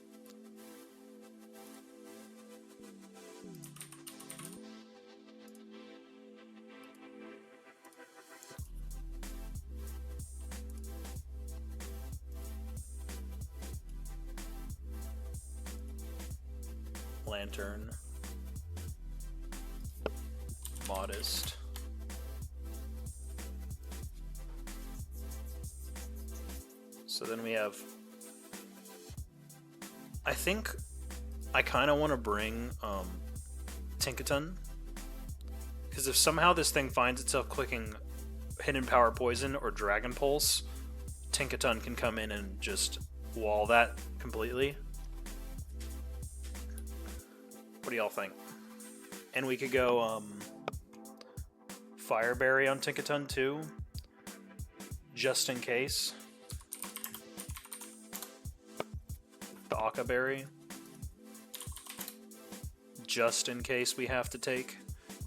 Lantern. Modest. So then we have... I think I kind of want to bring Tinkaton. Because if somehow this thing finds itself clicking Hidden Power Poison or Dragon Pulse, Tinkaton can come in and just wall that completely. What do y'all think? And we could go Fire Berry on Tinkaton too, just in case. The Aqua Berry, just in case we have to take.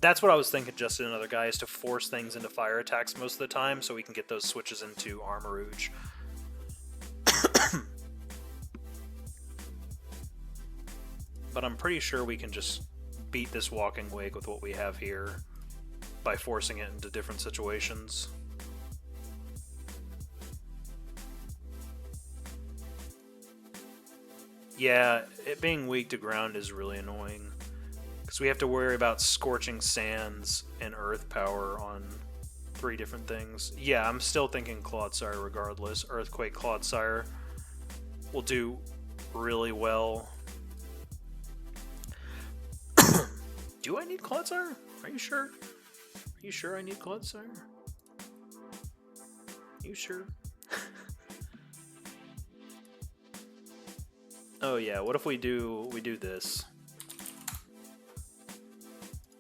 That's what I was thinking, just another guy, is to force things into fire attacks most of the time so we can get those switches into Armarouge. But I'm pretty sure we can just beat this Walking Wake with what we have here by forcing it into different situations. Yeah, it being weak to ground is really annoying, because we have to worry about Scorching Sands and Earth Power on 3 different things. Yeah, I'm still thinking Clodsire regardless. Earthquake Clodsire will do really well. Do I need Clodsire? Are you sure? Are you sure I need Clodsire? You sure? Oh yeah, what if we do this?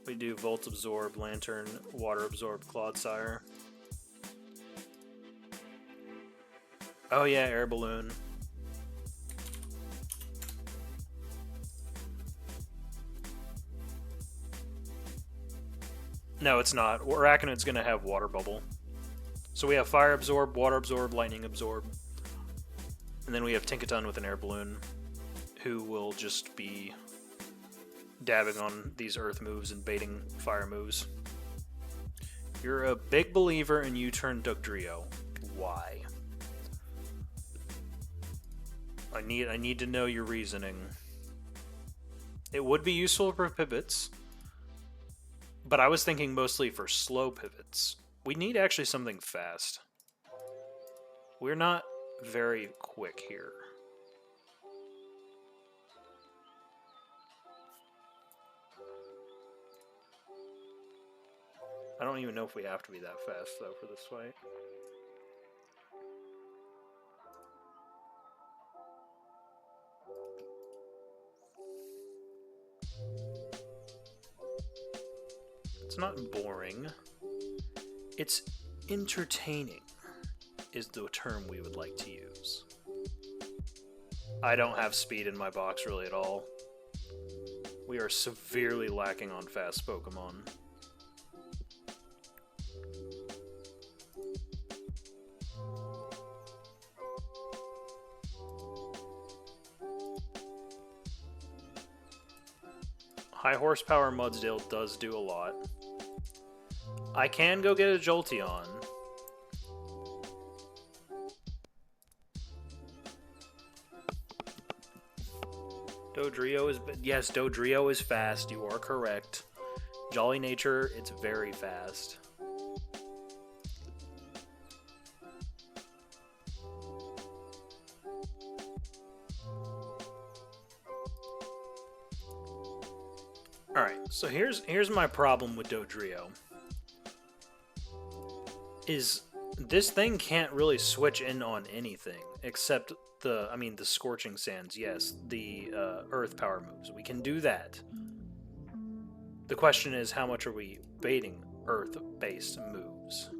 We do Volt Absorb, Lantern, Water Absorb, Clodsire. Oh yeah, Air Balloon. No, it's not. Arachnoid's gonna have Water Bubble. So we have Fire Absorb, Water Absorb, Lightning Absorb. And then we have Tinkaton with an Air Balloon, who will just be dabbing on these Earth moves and baiting Fire moves. You're a big believer in U-turn Dugtrio. Why? I need to know your reasoning. It would be useful for pivots, but I was thinking mostly for slow pivots. We need actually something fast. We're not very quick here. I don't even know if we have to be that fast, though, for this fight. It's not boring. It's entertaining, is the term we would like to use. I don't have speed in my box really at all. We are severely lacking on fast Pokemon. High horsepower Mudsdale does do a lot. I can go get a Jolteon. Dodrio is... Yes, Dodrio is fast. You are correct. Jolly Nature, it's very fast. Alright, so here's my problem with Dodrio. Is this thing can't really switch in on anything except the Scorching Sands, yes, the Earth Power moves. We can do that. The question is, how much are we baiting Earth-based moves?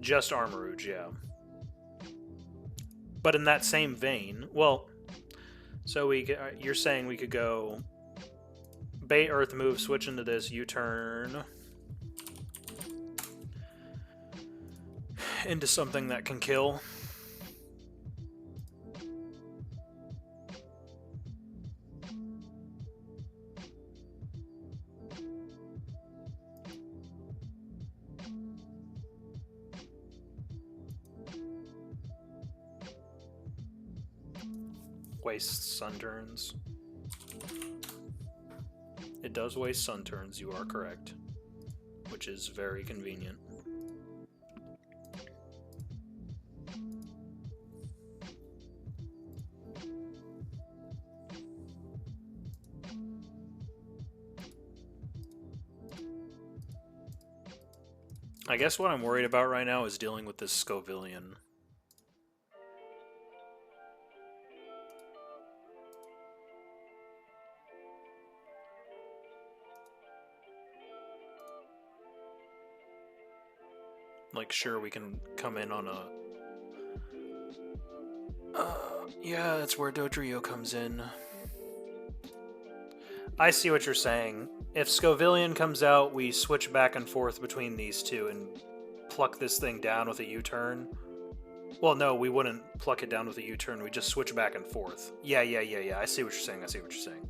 Just Armarouge, yeah. But in that same vein, well, so you're saying we could go bait Earth move, switch into this, U-turn into something that can kill. Waste sun turns. It does waste sun turns, you are correct. Which is very convenient. I guess what I'm worried about right now is dealing with this Scovillian. Like, sure, we can come in on a... yeah, that's where Dodrio comes in. I see what you're saying. If Scovillian comes out, we switch back and forth between these two and pluck this thing down with a U-turn. Well, no, we wouldn't pluck it down with a U-turn. We just switch back and forth. Yeah. I see what you're saying. I see what you're saying.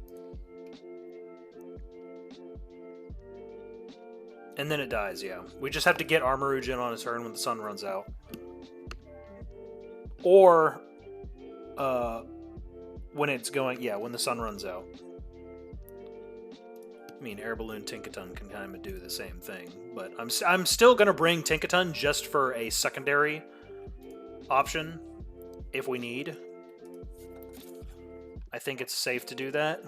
And then it dies, yeah. We just have to get Armarouge in on his turn when the sun runs out. Or, when it's going... Yeah, when the sun runs out. I mean, Air Balloon Tinkaton can kind of do the same thing. But I'm still going to bring Tinkaton just for a secondary option, if we need. I think it's safe to do that.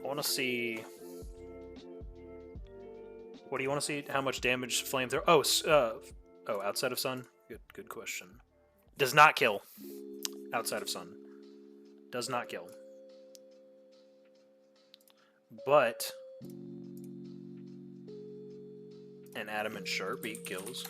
I want to see... What do you want to see? How much damage Flamethrower... Oh, outside of Sun? Good question. Does not kill. Outside of Sun. Does not kill. But... an Adamant Sharpie kills.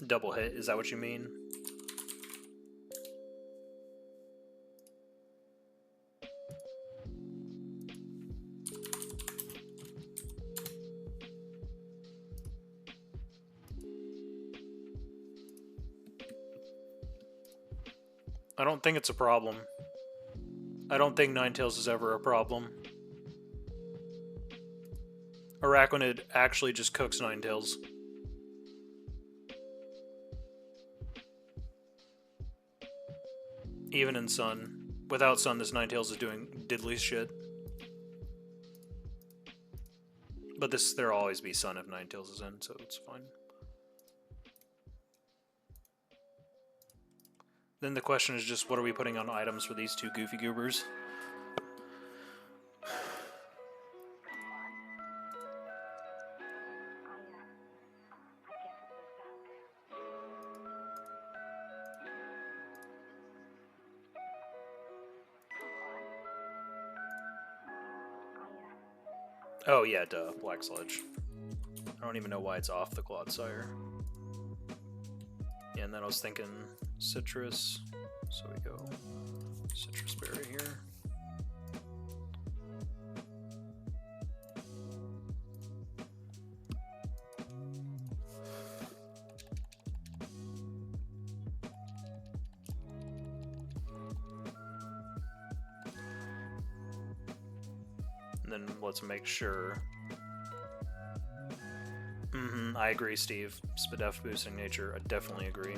Double hit, is that what you mean? I don't think it's a problem. I don't think Ninetales is ever a problem. Araquanid actually just cooks Ninetales. Even in Sun. Without Sun, this Ninetales is doing diddly shit. But there'll always be Sun if Ninetales is in, so it's fine. Then the question is just, what are we putting on items for these two Goofy Goobers? Oh yeah, duh, Black Sludge. I don't even know why it's off the Clodsire. Yeah, and then I was thinking citrus, so we go citrus berry here. And then let's make sure. I agree, Steve. Spadef boosting nature, I definitely agree.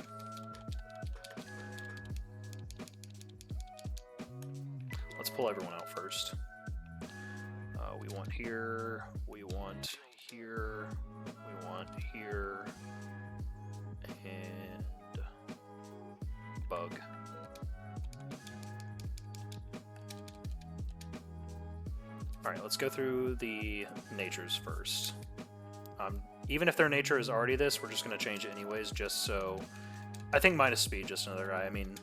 Let's pull everyone out first. We want here, we want here, we want here, and bug. Alright, let's go through the natures first. Even if their nature is already this, we're just going to change it anyways, just so... I think minus speed, just another guy. I mean...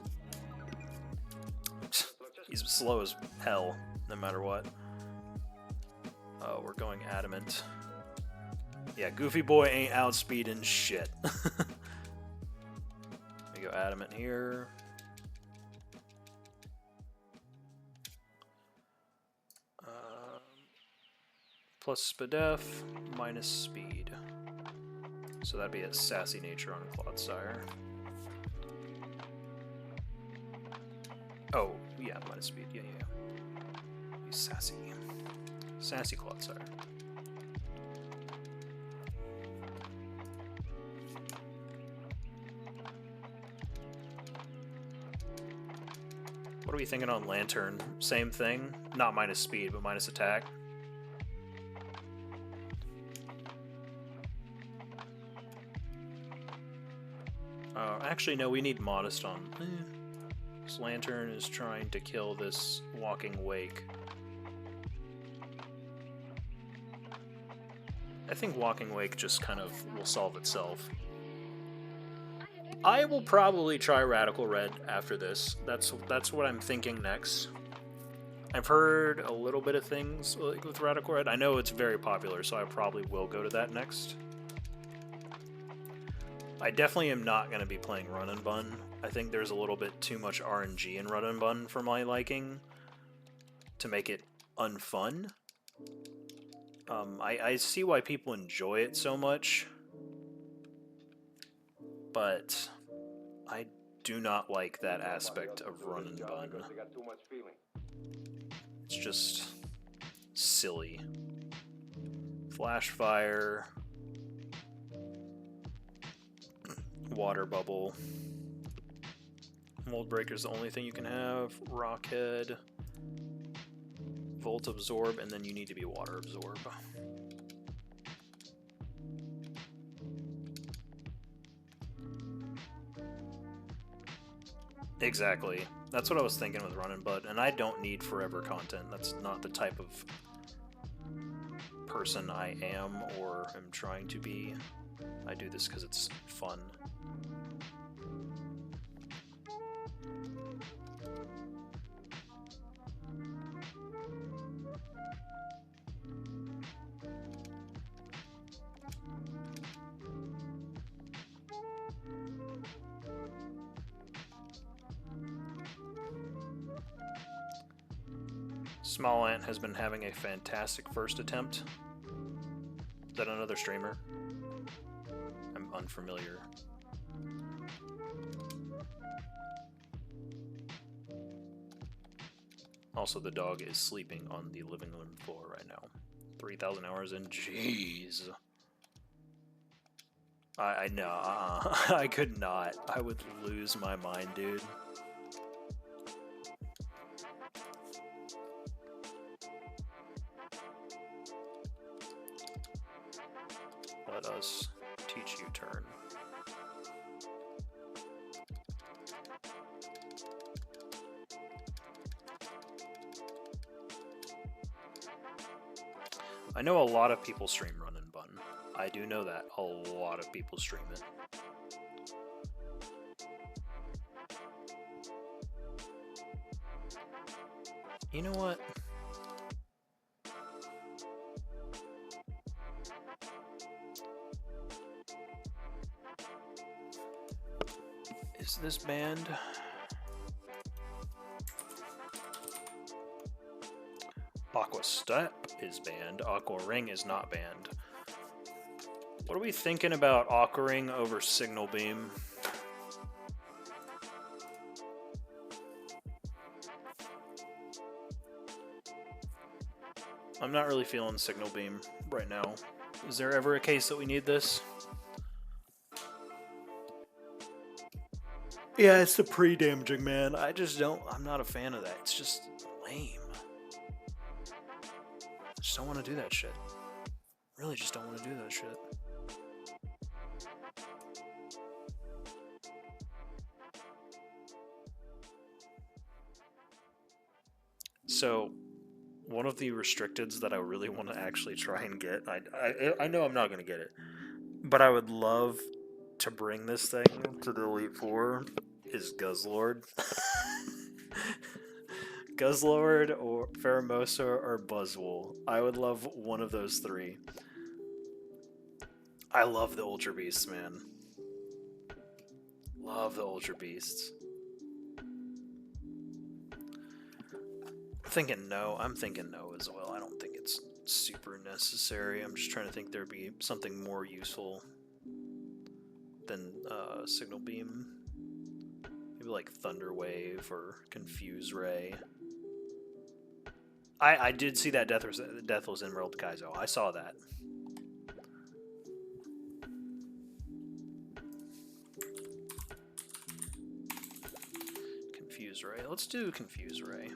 he's slow as hell, no matter what. We're going adamant. Yeah, Goofy Boy ain't outspeeding shit. We go adamant here. Plus Spadef, minus speed. So that'd be a sassy nature on Clodsire. Oh, yeah, minus speed, yeah. He's sassy. Sassy Clodsire. What are we thinking on Lantern? Same thing? Not minus speed, but minus attack. Actually, no, we need Modest on. This Lantern is trying to kill this Walking Wake. I think Walking Wake just kind of will solve itself. I will probably try Radical Red after this. That's what I'm thinking next. I've heard a little bit of things with Radical Red. I know it's very popular, so I probably will go to that next. I definitely am not going to be playing Run and Bun. I think there's a little bit too much RNG in Run and Bun for my liking to make it unfun. I see why people enjoy it so much, but I do not like that aspect of Run and Bun. It's just silly. Flash Fire. Water Bubble. Mold Breaker's the only thing you can have. Rockhead. Volt Absorb, and then you need to be Water Absorb. Exactly. That's what I was thinking with Run and Bud, and I don't need forever content. That's not the type of person I am or am trying to be. I do this because it's fun. Small Ant has been having a fantastic first attempt. Is that another streamer? I'm unfamiliar. Also, the dog is sleeping on the living room floor right now. 3,000 hours in. Jeez. I know. I could not. I would lose my mind, dude. Let us teach you turn. I know a lot of people stream Run and Bun. I do know that. A lot of people stream it. You know what? Is this banned? Aqua Step is banned. Aqua Ring is not banned. What are we thinking about Aqua Ring over Signal Beam? I'm not really feeling Signal Beam right now. Is there ever a case that we need this? Yeah, it's the pre-damaging, man. I'm not a fan of that. It's just lame. I just don't want to do that shit. Really just don't want to do that shit. So, one of the restricteds that I really want to actually try and get, I know I'm not going to get it, but I would love to bring this thing to the Elite Four, is Guzzlord. Guzzlord or Pheromosa or Buzzwole. I would love one of those three. I love the Ultra Beasts, man. Love the Ultra Beasts. I'm thinking no as well. I don't think it's super necessary. I'm just trying to think there'd be something more useful than Signal Beam. Maybe like Thunder Wave or Confuse Ray. I did see that Deathless Emerald Kaizo. I saw that. Confuse Ray. Let's do Confuse Ray.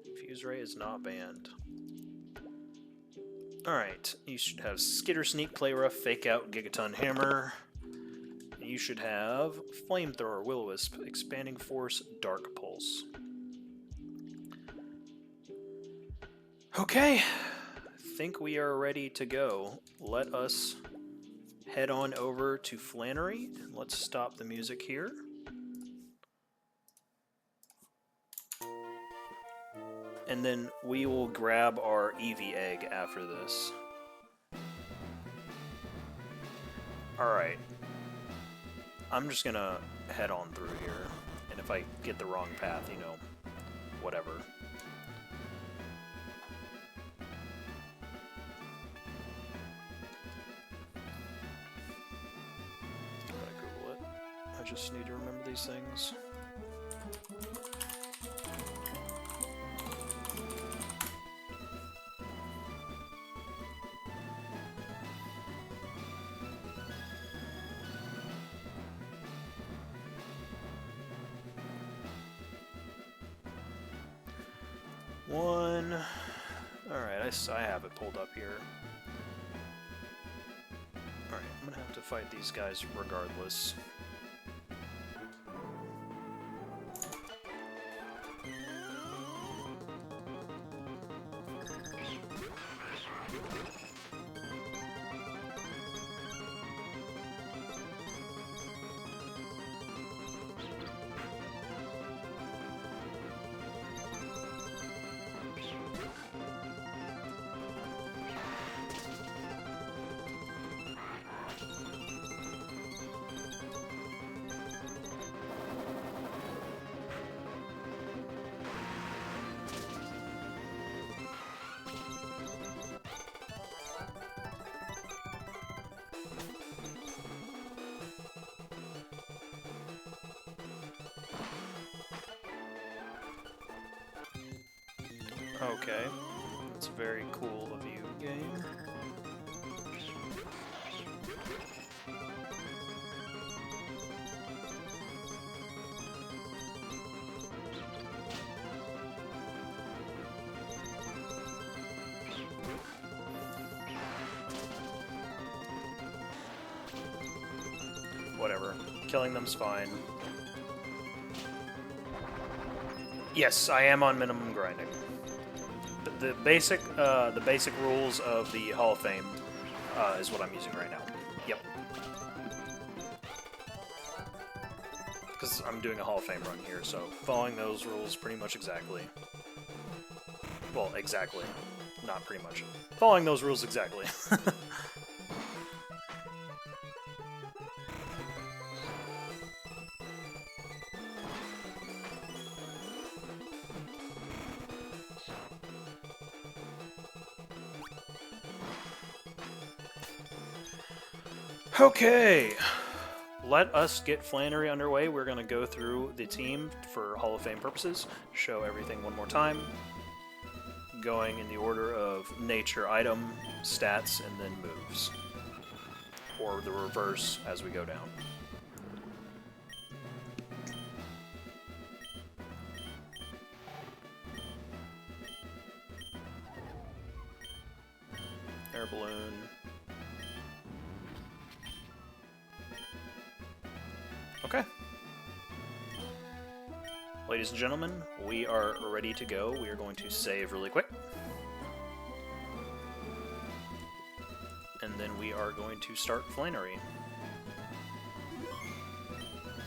Confuse Ray is not banned. Alright, you should have Skitter Sneak, Play Rough, Fake Out, Gigaton Hammer. You should have Flamethrower, Will-O-Wisp, Expanding Force, Dark Pulse. Okay, I think we are ready to go. Let us head on over to Flannery. Let's stop the music here. And then we will grab our Eevee egg after this. Alright. I'm just gonna head on through here. And if I get the wrong path, you know, whatever. I'm gonna Google it. I just need to remember these things. One. Alright, I have it pulled up here. Alright, I'm gonna have to fight these guys regardless. Okay. That's very cool of you, game. Whatever. Killing them's fine. Yes, I am on minimum grinding. The basic rules of the Hall of Fame is what I'm using right now. Yep. Because I'm doing a Hall of Fame run here, so following those rules pretty much exactly. Well, exactly. Not pretty much. Following those rules exactly. Okay, let us get Flannery underway. We're going to go through the team for Hall of Fame purposes, show everything one more time, going in the order of nature, item, stats, and then moves. Or the reverse as we go down. Air balloon. Okay. Ladies and gentlemen, we are ready to go. We are going to save really quick. And then we are going to start Flannery.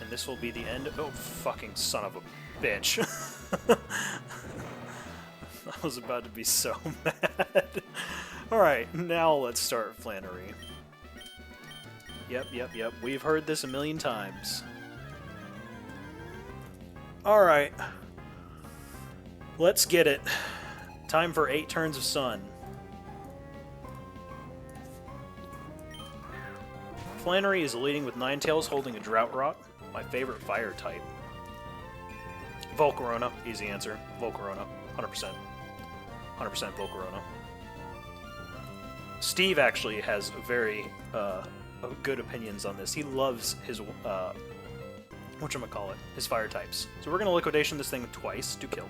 And this will be the end of... Oh, fucking son of a bitch. I was about to be so mad. Alright, now let's start Flannery. Yep. We've heard this a million times. Alright. Let's get it. Time for 8 turns of sun. Flannery is leading with Ninetales holding a Drought Rock, my favorite fire type. Volcarona, easy answer. Volcarona, 100%. 100% Volcarona. Steve actually has very good opinions on this. He loves his whatchamacallit, his fire types. So we're gonna liquidation this thing twice to kill.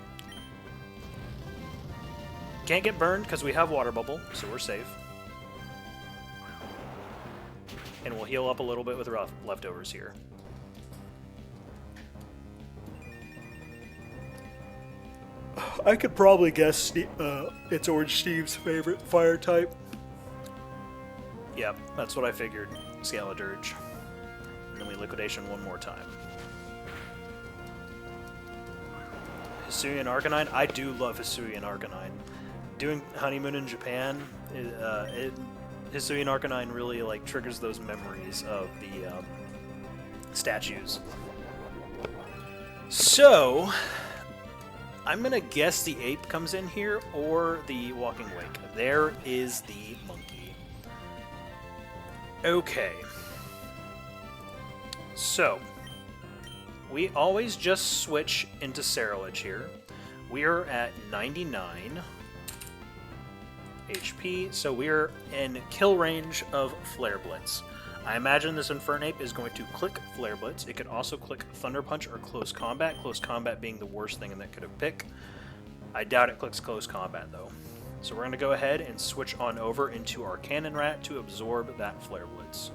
Can't get burned because we have Water Bubble, so we're safe. And we'll heal up a little bit with leftovers here. I could probably guess it's Orange Steve's favorite fire type. Yep, that's what I figured. Scaladirge. And then we liquidation one more time. Hisuian Arcanine. I do love Hisuian Arcanine. Doing Honeymoon in Japan, Hisuian Arcanine really like triggers those memories of the statues. So, I'm gonna guess the ape comes in here or the walking wake. There is the monkey. Okay. So, we always just switch into Ceruledge here. We are at 99 HP, so we're in kill range of Flare Blitz. I imagine this Infernape is going to click Flare Blitz. It could also click Thunder Punch or Close Combat, Close Combat being the worst thing that could have picked. I doubt it clicks Close Combat, though. So we're going to go ahead and switch on over into our Cannon Rat to absorb that Flare Blitz.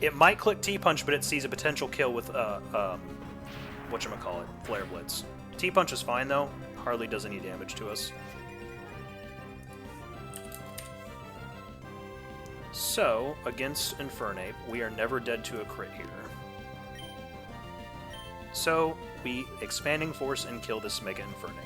It might click T-Punch, but it sees a potential kill with, whatchamacallit, Flare Blitz. T-Punch is fine, though. Hardly does any damage to us. So, against Infernape, we are never dead to a crit here. So, we Expanding Force and kill this Mega Infernape.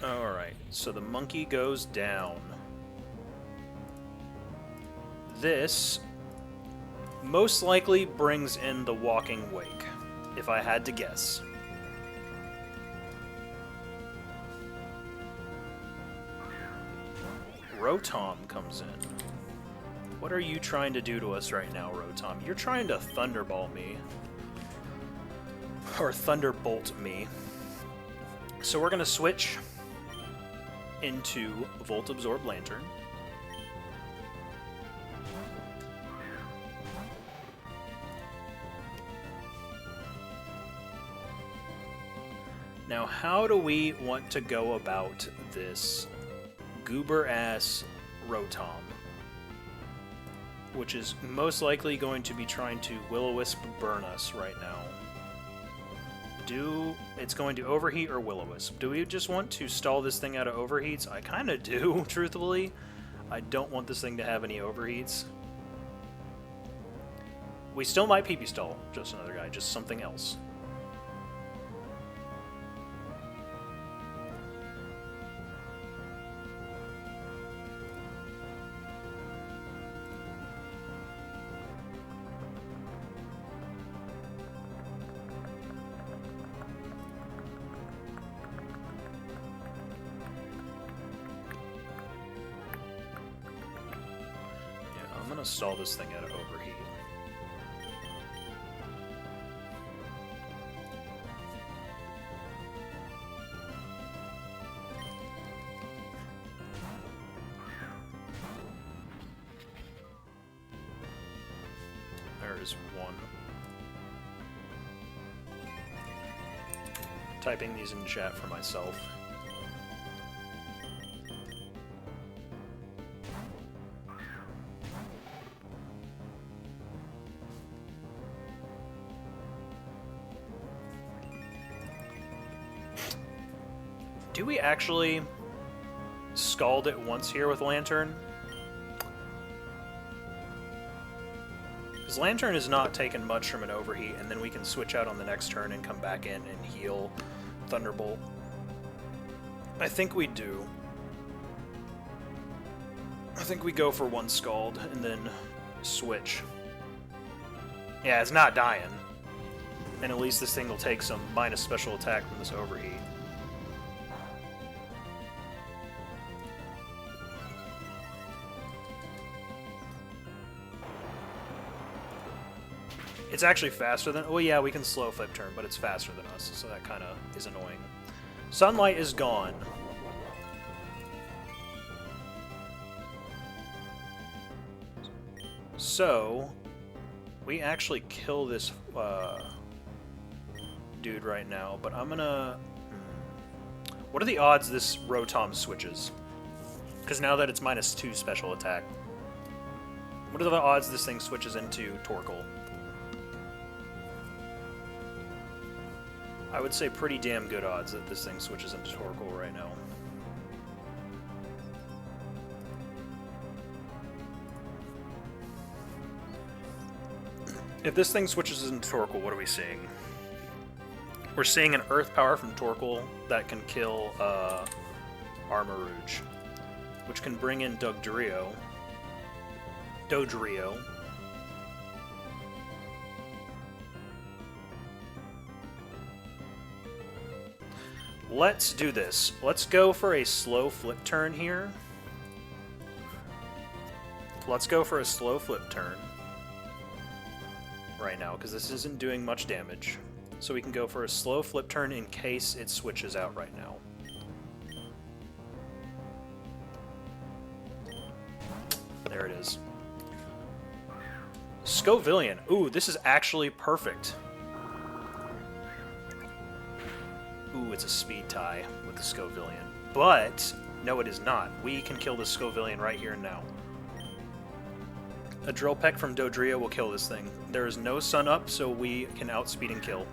Alright, so the monkey goes down. This most likely brings in the Walking Wake, if I had to guess. Rotom comes in. What are you trying to do to us right now, Rotom? You're trying to Thunderball me. Or Thunderbolt me. So we're going to switch into Volt Absorb Lantern. Now, how do we want to go about this goober-ass Rotom? Which is most likely going to be trying to Will-O-Wisp burn us right now. It's going to Overheat or Will-O-Wisp. Do we just want to stall this thing out of overheats? I kind of do, truthfully. I don't want this thing to have any overheats. We still might PP stall, just another guy, just something else. I'm gonna stall this thing out of overheat. There is one. Typing these in chat for myself. Do we actually scald it once here with Lantern? Because Lantern is not taking much from an overheat, and then we can switch out on the next turn and come back in and heal Thunderbolt. I think we do. I think we go for one scald and then switch. Yeah, it's not dying. And at least this thing will take some minus special attack from this overheat. It's actually faster than... Oh yeah, we can slow flip turn, but it's faster than us, so that kind of is annoying. Sunlight is gone. So, we actually kill this dude right now, but I'm gonna... What are the odds this Rotom switches? Because now that it's -2 special attack. What are the odds this thing switches into Torkoal? I would say pretty damn good odds that this thing switches into Torkoal right now. If this thing switches into Torkoal, what are we seeing? We're seeing an Earth Power from Torkoal that can kill Armarouge, which can bring in Dodrio. Let's do this. Let's go for a slow flip turn here. Let's go for a slow flip turn right now, because this isn't doing much damage. So we can go for a slow flip turn in case it switches out right now. There it is. Scovillian. Ooh, this is actually perfect. Ooh, it's a speed tie with the Scovillian. But, no it is not. We can kill this Scovillian right here and now. A Drill Peck from Dodrio will kill this thing. There is no sun up, so we can outspeed and kill.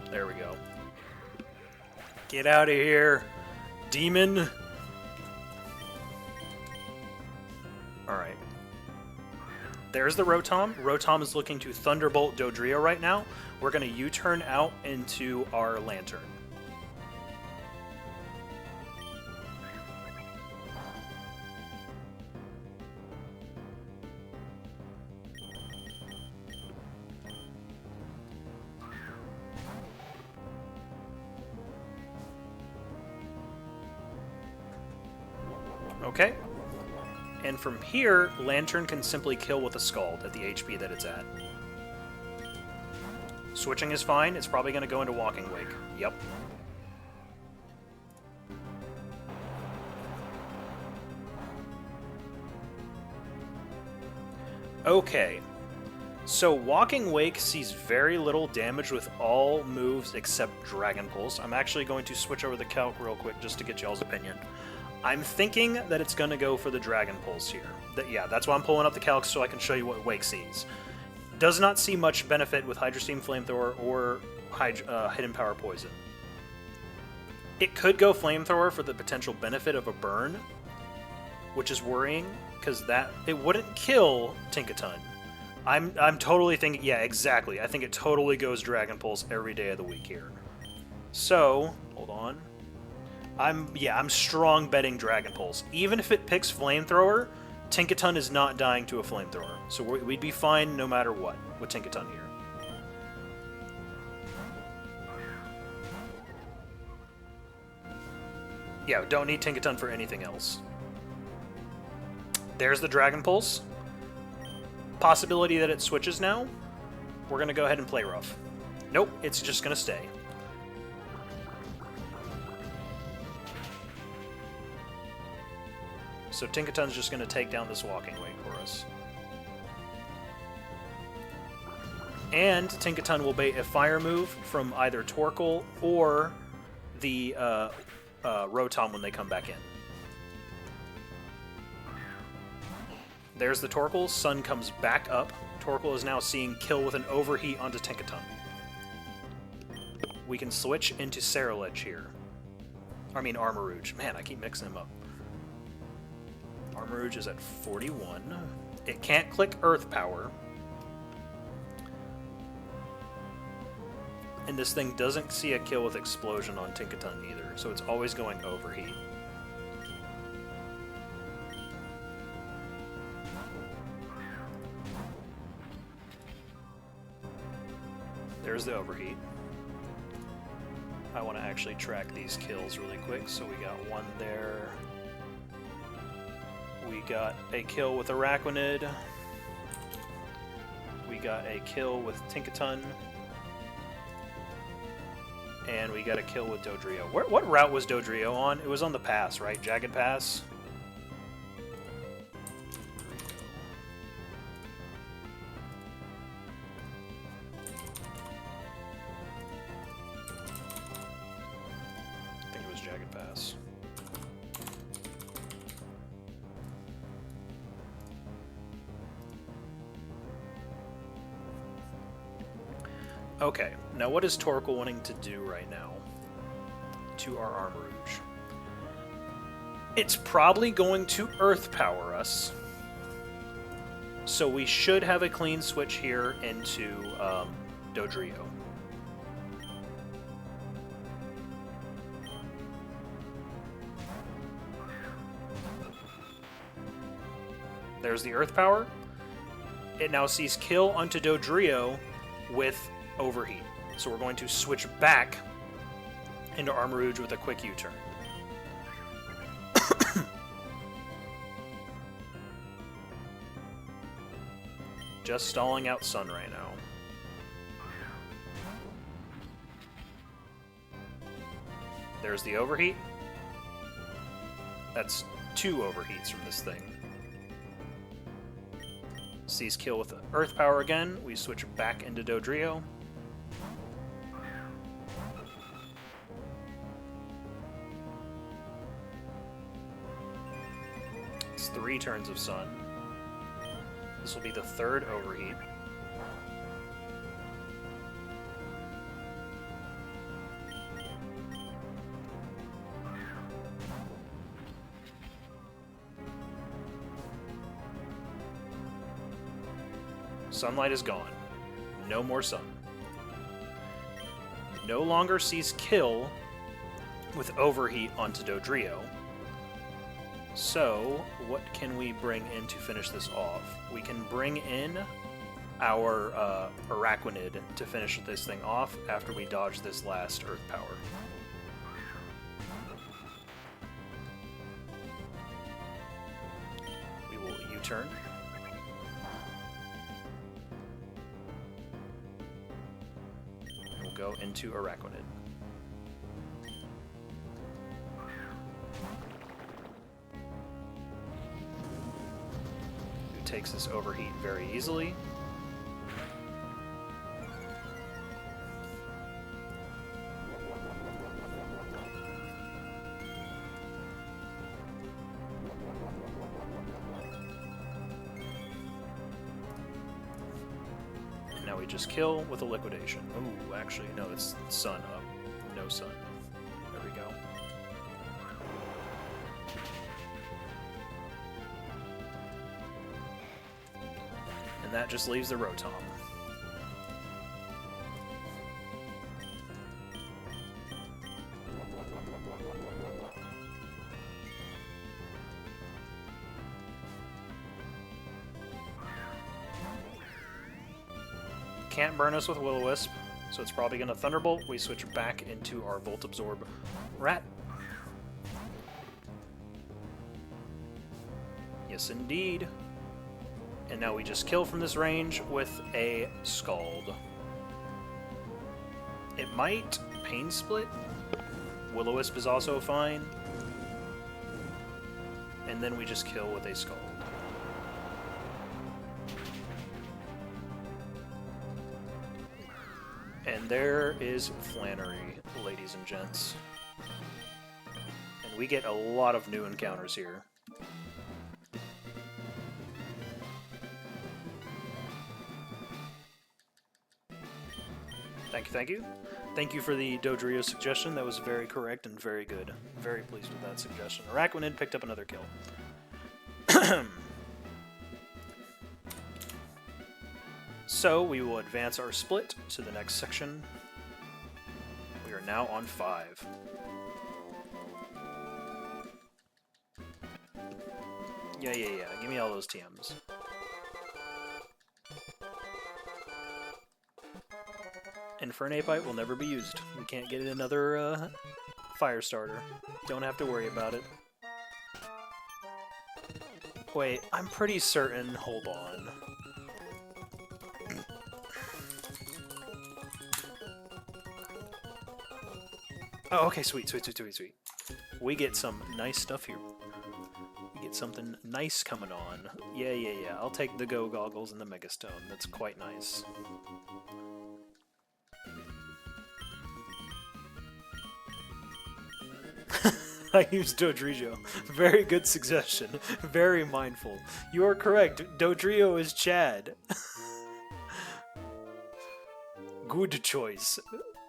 There we go. Get out of here, demon! Alright. There's the Rotom. Rotom is looking to Thunderbolt Dodrio right now. We're going to U-turn out into our Lantern. Okay. And from here, Lantern can simply kill with a Scald at the HP that it's at. Switching is fine. It's probably going to go into Walking Wake. Yep. Okay. So Walking Wake sees very little damage with all moves except Dragon Pulse. I'm actually going to switch over the calc real quick just to get y'all's opinion. I'm thinking that it's going to go for the Dragon Pulse here. Yeah, that's why I'm pulling up the calc so I can show you what Wake sees. Does not see much benefit with Hydro Steam Flamethrower or Hidden Power Poison. It could go Flamethrower for the potential benefit of a burn, which is worrying, because it wouldn't kill Tinkaton. I'm totally thinking, yeah, exactly. I think it totally goes Dragon Pulse every day of the week here. So, hold on. I'm strong betting Dragon Pulse. Even if it picks Flamethrower, Tinkaton is not dying to a Flamethrower. So we'd be fine no matter what with Tinkaton here. Yeah, don't need Tinkaton for anything else. There's the Dragon Pulse. Possibility that it switches now. We're going to go ahead and play rough. Nope, it's just going to stay. So Tinkaton's just going to take down this Walking Wake for us. And Tinkaton will bait a Fire move from either Torkoal or the Rotom when they come back in. There's the Torkoal. Sun comes back up. Torkoal is now seeing kill with an Overheat onto Tinkaton. We can switch into Ceruledge here. I mean Armarouge. Man, I keep mixing them up. Armarouge is at 41. It can't click Earth Power. And this thing doesn't see a kill with Explosion on Tinkaton either, so it's always going Overheat. There's the Overheat. I want to actually track these kills really quick, so we got one there. We got a kill with Araquanid. We got a kill with Tinkaton. And we got a kill with Dodrio. What route was Dodrio on? It was on the pass, right? Jagged Pass? I think it was Jagged Pass. Okay, now what is Torkoal wanting to do right now to our Armarouge? It's probably going to Earth Power us, so we should have a clean switch here into Dodrio. There's the Earth Power. It now sees kill onto Dodrio with Overheat. So we're going to switch back into Armarouge with a quick U-turn. Just stalling out Sun right now. There's the Overheat. That's 2 Overheats from this thing. Sees kill with Earth Power again. We switch back into Dodrio. It's 3 turns of Sun. This will be the 3rd Overheat. Sunlight is gone. No more sun. No longer sees kill with overheat onto Dodrio. So, what can we bring in to finish this off? We can bring in our Araquanid to finish this thing off after we dodge this last Earth Power. We will U-turn. We'll go into Araquanid. Who takes this overheat very easily. Now we just kill with a liquidation. Ooh, actually, no, it's sun up. No sun. There we go. And that just leaves the Rotom. Can't burn us with Will-O-Wisp, so it's probably going to Thunderbolt. We switch back into our Volt Absorb Rat. Yes, indeed. And now we just kill from this range with a Scald. It might Pain Split. Will-O-Wisp is also fine. And then we just kill with a Scald. And there is Flannery, ladies and gents. And we get a lot of new encounters here. Thank you, thank you. Thank you for the Dodrio suggestion. That was very correct and very good. Very pleased with that suggestion. Araquanid picked up another kill. So we will advance our split to the next section. We are now on 5. Yeah. Give me all those TMs. Infernapite will never be used. We can't get another fire starter. Don't have to worry about it. Wait, I'm pretty certain. Hold on. Oh, okay, sweet. We get some nice stuff here. We get something nice coming on. Yeah. I'll take the Go Goggles and the Megastone. That's quite nice. I used Dodrio. Very good suggestion. Very mindful. You are correct. Dodrio is Chad. Good choice.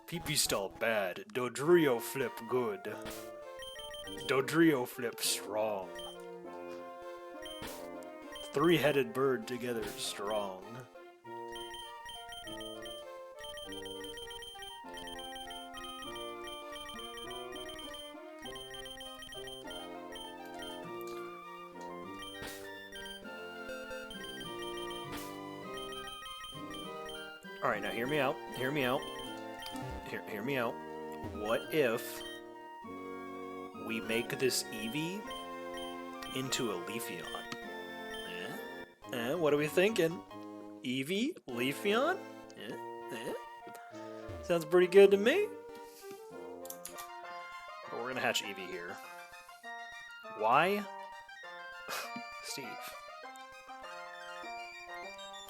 PP stall bad. Dodrio flip good. Dodrio flip strong. Three-headed bird together strong. Alright, now hear me out. Hear me out. Hear me out. What if we make this Eevee into a Leafeon? What are we thinking? Eevee? Leafeon? Sounds pretty good to me. But we're gonna hatch Eevee here. Why? Steve.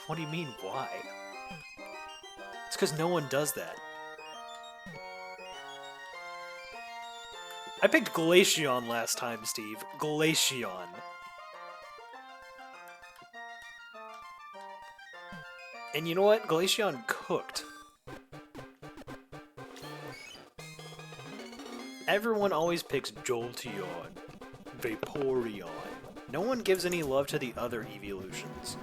What do you mean, why? It's because no one does that. I picked Glaceon last time, Steve. Glaceon. And you know what? Glaceon cooked. Everyone always picks Jolteon, Vaporeon. No one gives any love to the other evolutions.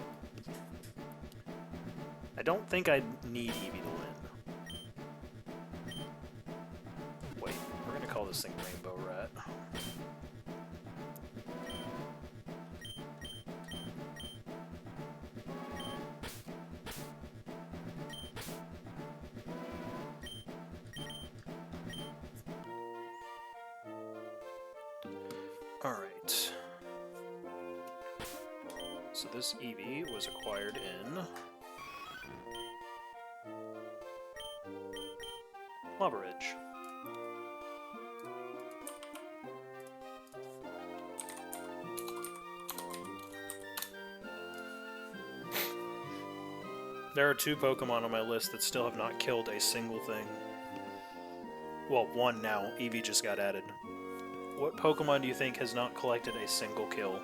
I don't think I need Eevee to win. Wait, we're gonna call this thing Rainbow Rat. Alright. So this Eevee was acquired in Lava Ridge. There are 2 Pokemon on my list that still have not killed a single thing. Well, 1 now. Eevee just got added. What Pokemon do you think has not collected a single kill?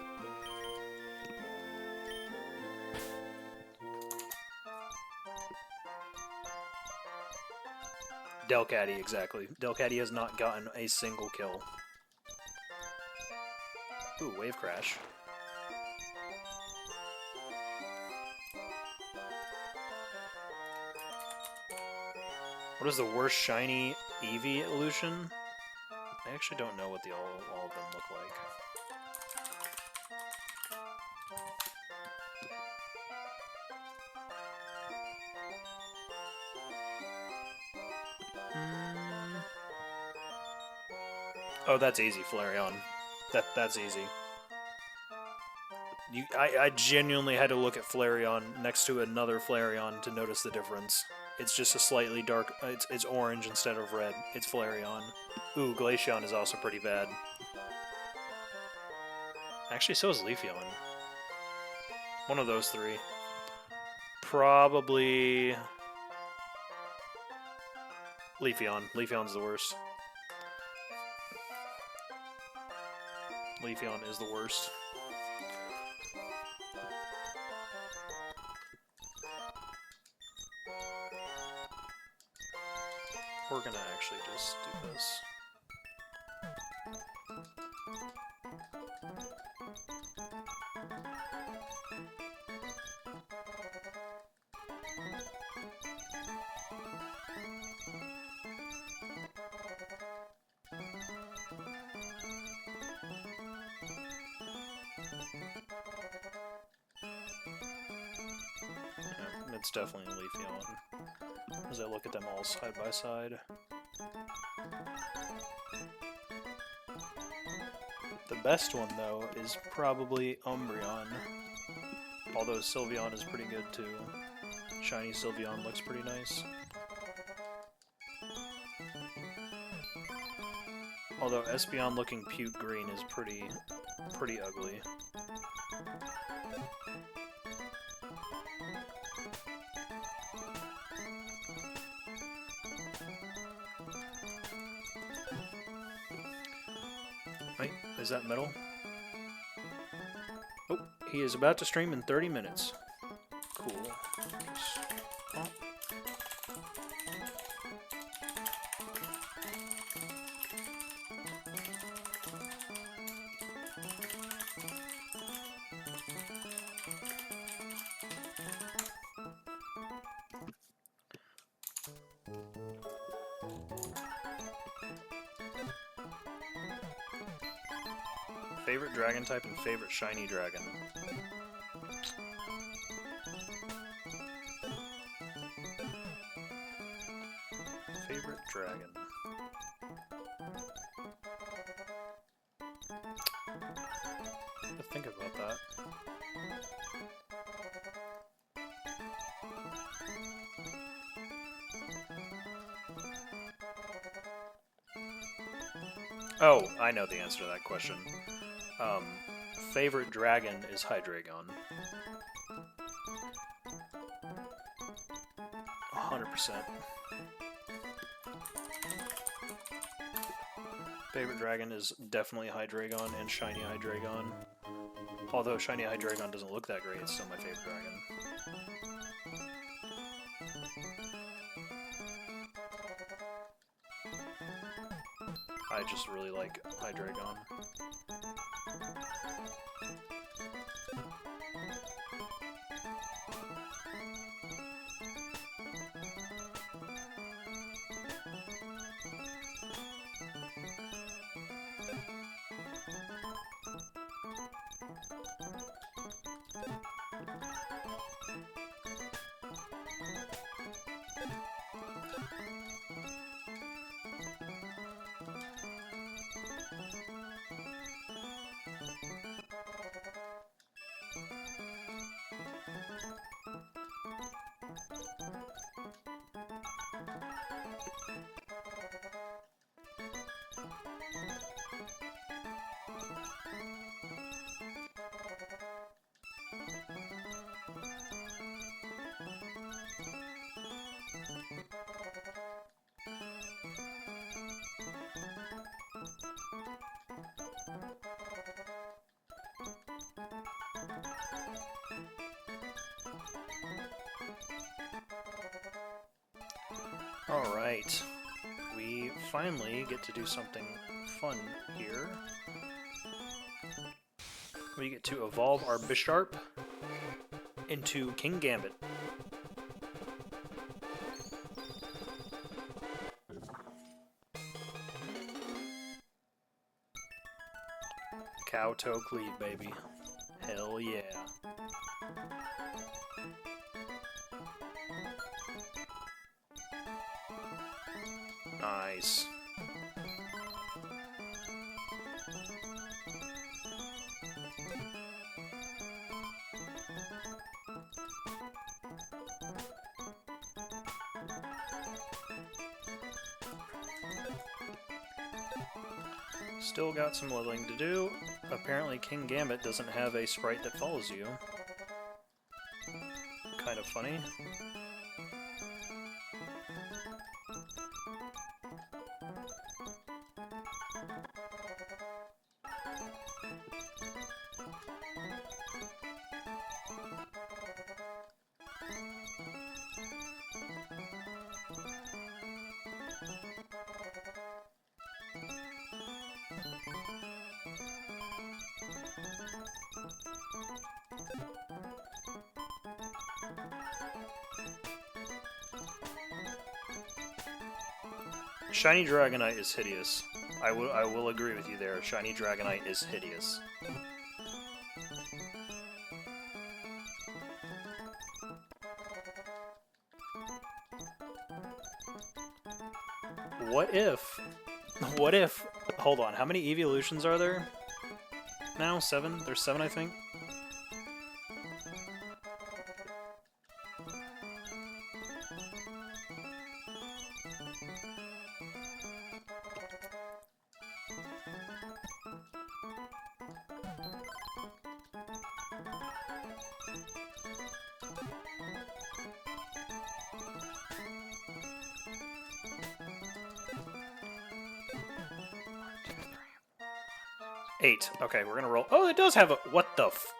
Delcatty, exactly. Delcatty has not gotten a single kill. Ooh, Wave Crash. What is the worst shiny Eevee illusion? I actually don't know what all of them look like. Oh, that's easy, Flareon. That's easy. I genuinely had to look at Flareon next to another Flareon to notice the difference. It's just a slightly dark... It's orange instead of red. It's Flareon. Ooh, Glaceon is also pretty bad. Actually, so is Leafeon. One of those 3. Probably... Leafeon. Leafeon's the worst. Leafeon is the worst. We're gonna actually just do this. Yeah, it's definitely Leafeon, as I look at them all side by side. The best one, though, is probably Umbreon. Although Sylveon is pretty good, too. Shiny Sylveon looks pretty nice. Although Espeon looking puke green is pretty ugly. Wait, is that metal? Oh, he is about to stream in 30 minutes. Cool. Oh. Favorite dragon type and favorite shiny dragon. Favorite dragon. I have to think about that. Oh, I know the answer to that question. Favorite dragon is Hydreigon. 100%. Favorite dragon is definitely Hydreigon and Shiny Hydreigon. Although Shiny Hydreigon doesn't look that great, it's still my favorite dragon. I just really like Hydreigon. Alright. We finally get to do something fun here. We get to evolve our Bisharp into Kingambit. Kowtow Cleave, baby. Hell yeah. Nice. Still got some leveling to do. Apparently Kingambit doesn't have a sprite that follows you. Kind of funny. Shiny Dragonite is hideous. I will agree with you there. Shiny Dragonite is hideous. What if, hold on, how many evolutions are there now? 7? There's 7, I think. Eight. Okay, we're gonna roll. Oh, it does have a. What the f.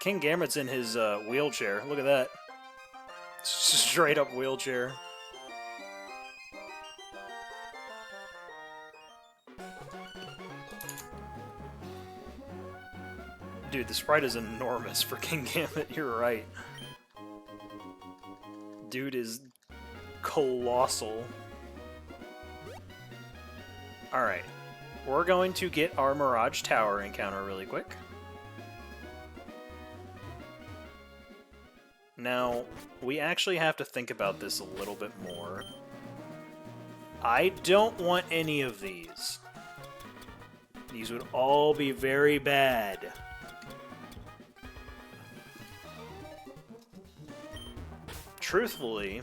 Kingambit's in his wheelchair. Look at that. Straight up wheelchair. Dude, the sprite is enormous for Kingambit. You're right. Dude is colossal. Alright. We're going to get our Mirage Tower encounter really quick. Now, we actually have to think about this a little bit more. I don't want any of these. These would all be very bad. Truthfully,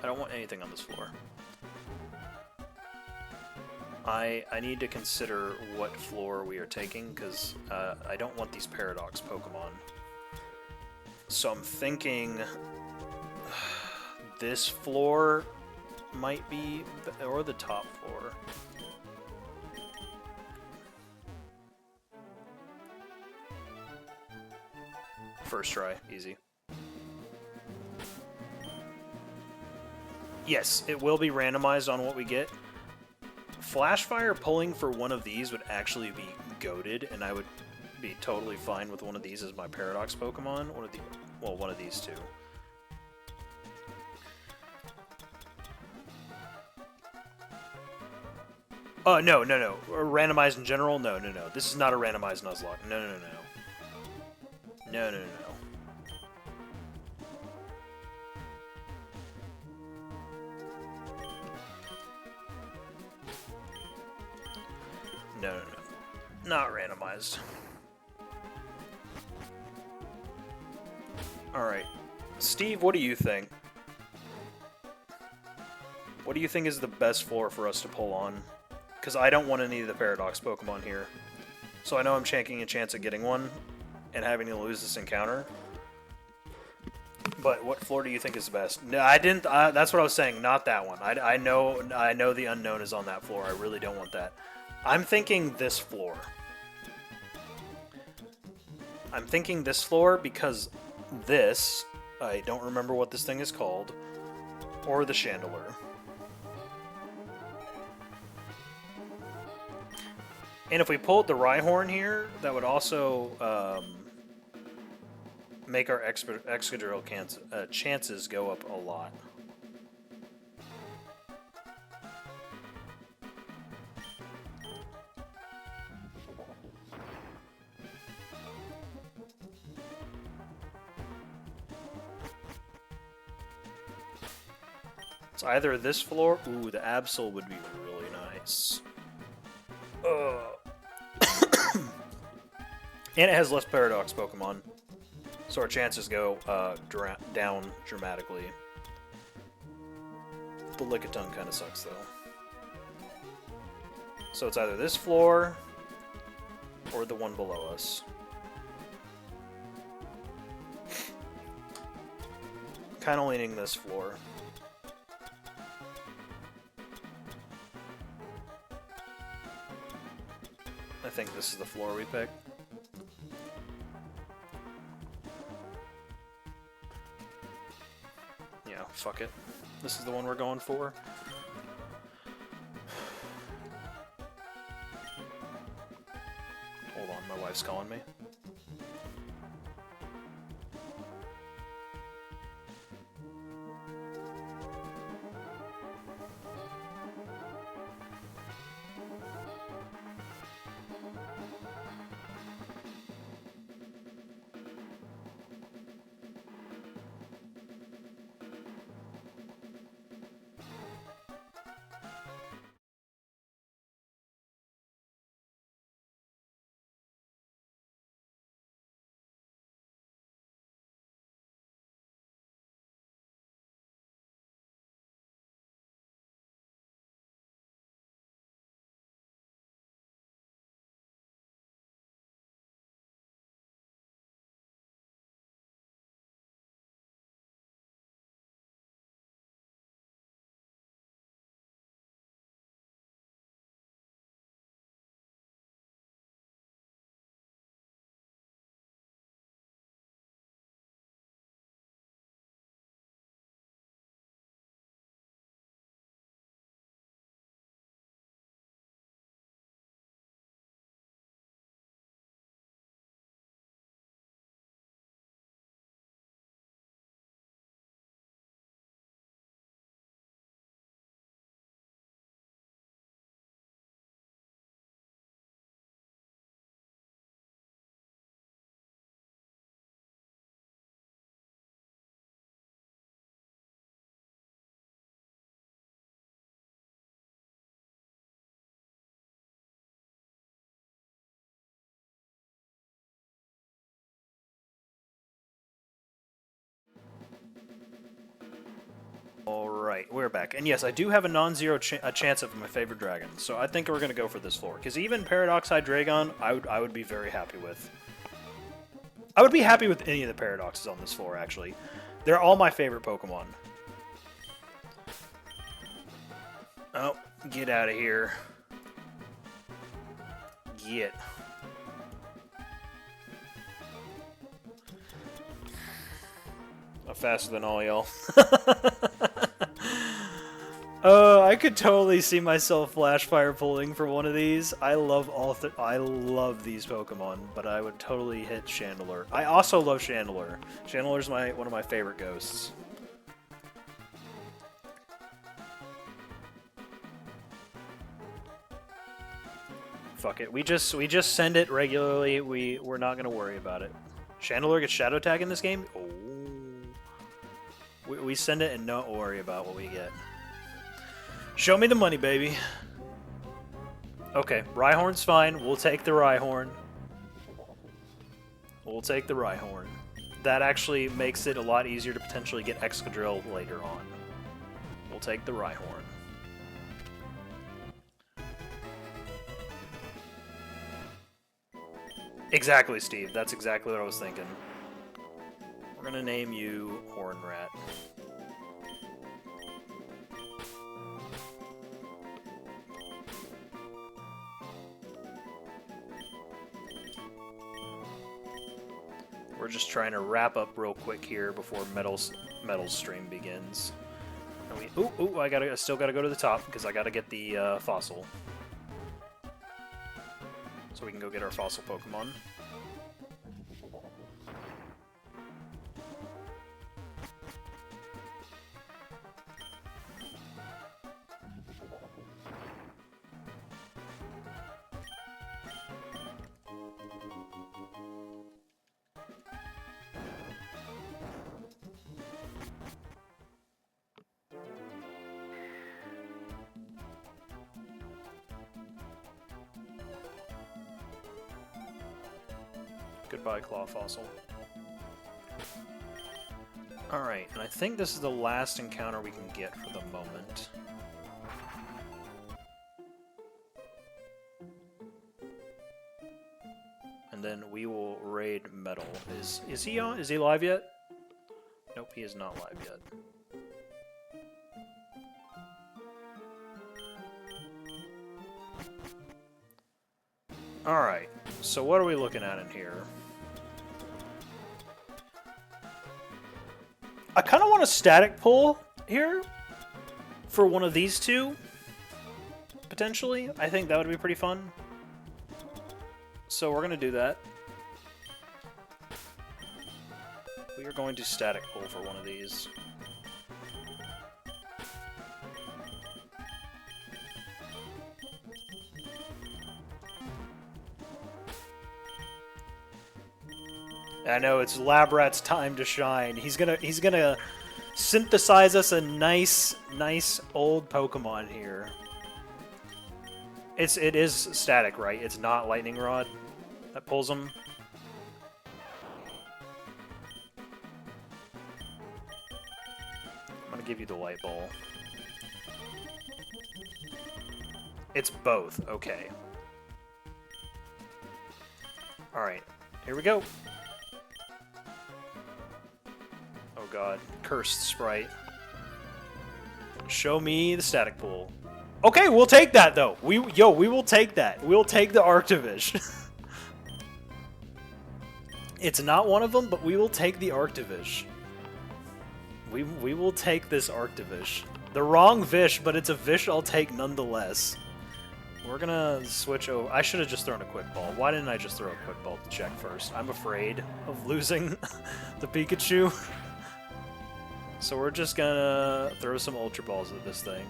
I don't want anything on this floor. I need to consider what floor we are taking, because I don't want these Paradox Pokemon. So I'm thinking this floor might be, or the top floor. First try, easy. Yes, it will be randomized on what we get. Flashfire pulling for one of these would actually be goated, and I would be totally fine with one of these as my Paradox Pokemon. One of these two. Oh, no. Randomized in general? No. This is not a randomized Nuzlocke. No. No. No. Not randomized. Alright. Steve, what do you think? What do you think is the best floor for us to pull on? Because I don't want any of the Paradox Pokemon here. So I know I'm taking a chance at getting one and having to lose this encounter. But what floor do you think is the best? No, I didn't. That's what I was saying. Not that one. I know the unknown is on that floor. I really don't want that. I'm thinking this floor. I'm thinking this floor because this, I don't remember what this thing is called, or the Chandelure. And if we pulled the Rhyhorn here, that would also make our Excadrill chances go up a lot. It's either this floor... Ooh, the Absol would be really nice. And it has less Paradox Pokemon. So our chances go down dramatically. The Lickitung kind of sucks, though. So it's either this floor or the one below us. Kind of leaning this floor. I think this is the floor we pick. Yeah, fuck it. This is the one we're going for. Hold on, my wife's calling me. Alright, we're back. And yes, I do have a non-zero chance of my favorite dragon, so I think we're going to go for this floor. Because even Paradox Hydreigon, I would be very happy with. I would be happy with any of the Paradoxes on this floor, actually. They're all my favorite Pokemon. Oh, get out of here. Get. I'm faster than all y'all. I could totally see myself Flash Fire pulling for one of these. I love I love these Pokemon, but I would totally hit Chandelure. I also love Chandelure. Chandelure's one of my favorite ghosts. Fuck it. We just send it regularly. We're not gonna worry about it. Chandelure gets Shadow Tag in this game? Oh. We send it and don't worry about what we get. Show me the money, baby. Okay, Rhyhorn's fine. We'll take the Rhyhorn. We'll take the Rhyhorn. That actually makes it a lot easier to potentially get Excadrill later on. We'll take the Rhyhorn. Exactly, Steve. That's exactly what I was thinking. We're gonna name you Hornrat. We're just trying to wrap up real quick here before Metal's stream begins. And I still gotta go to the top because I gotta get the fossil. So we can go get our fossil Pokemon. Goodbye, Claw Fossil. Alright, and I think this is the last encounter we can get for the moment. And then we will raid Metal. Is he on? Is he live yet? Nope, he is not live yet. Alright, so what are we looking at in here? I kind of want a static pull here for one of these two, potentially. I think that would be pretty fun. So we're going to do that. We are going to static pull for one of these. I know it's Labrat's time to shine. He's gonna synthesize us a nice old Pokemon here. It is static, right? It's not Lightning Rod that pulls him. I'm gonna give you the Light Ball. It's both. Okay. All right. Here we go. Oh god, cursed sprite. Show me the static pool. Okay, we'll take that though. We will take that. We'll take the Arctivish. It's not one of them, but we will take the Arctivish. We will take this Arctivish. The wrong Vish, but it's a Vish I'll take nonetheless. We're gonna switch over. I should have just thrown a Quick Ball. Why didn't I just throw a Quick Ball to check first? I'm afraid of losing the Pikachu. So we're just gonna throw some Ultra Balls at this thing.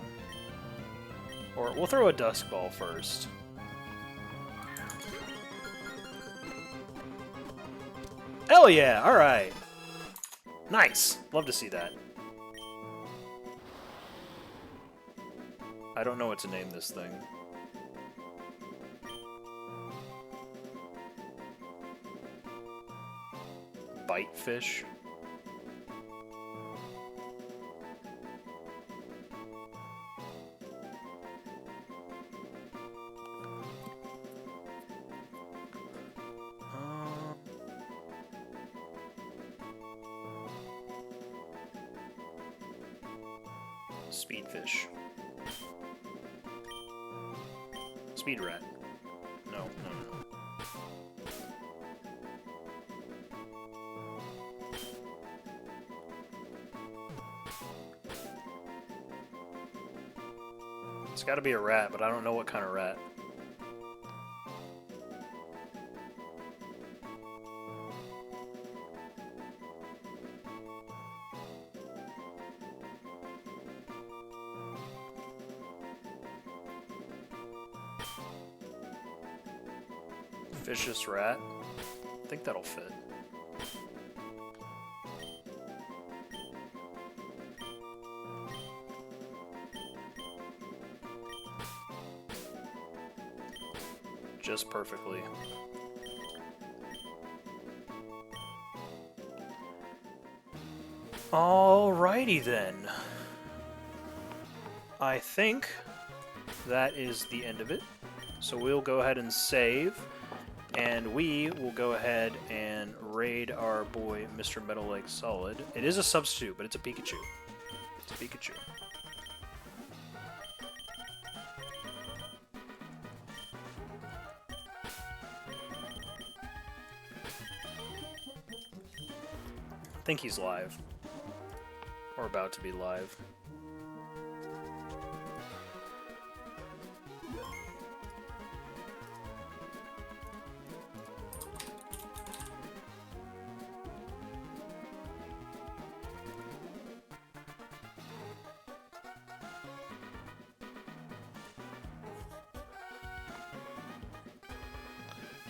Or we'll throw a Dusk Ball first. Hell yeah! Alright! Nice! Love to see that. I don't know what to name this thing. Bite Fish? Speedfish. Speed Rat. No. It's gotta be a rat, but I don't know what kind of rat. Vicious Rat. I think that'll fit. Just perfectly. Alrighty then. I think that is the end of it. So we'll go ahead and save. And we will go ahead and raid our boy, Mr. Metal Lake Solid. It is a substitute, but it's a Pikachu. It's a Pikachu. think he's live. Or about to be live.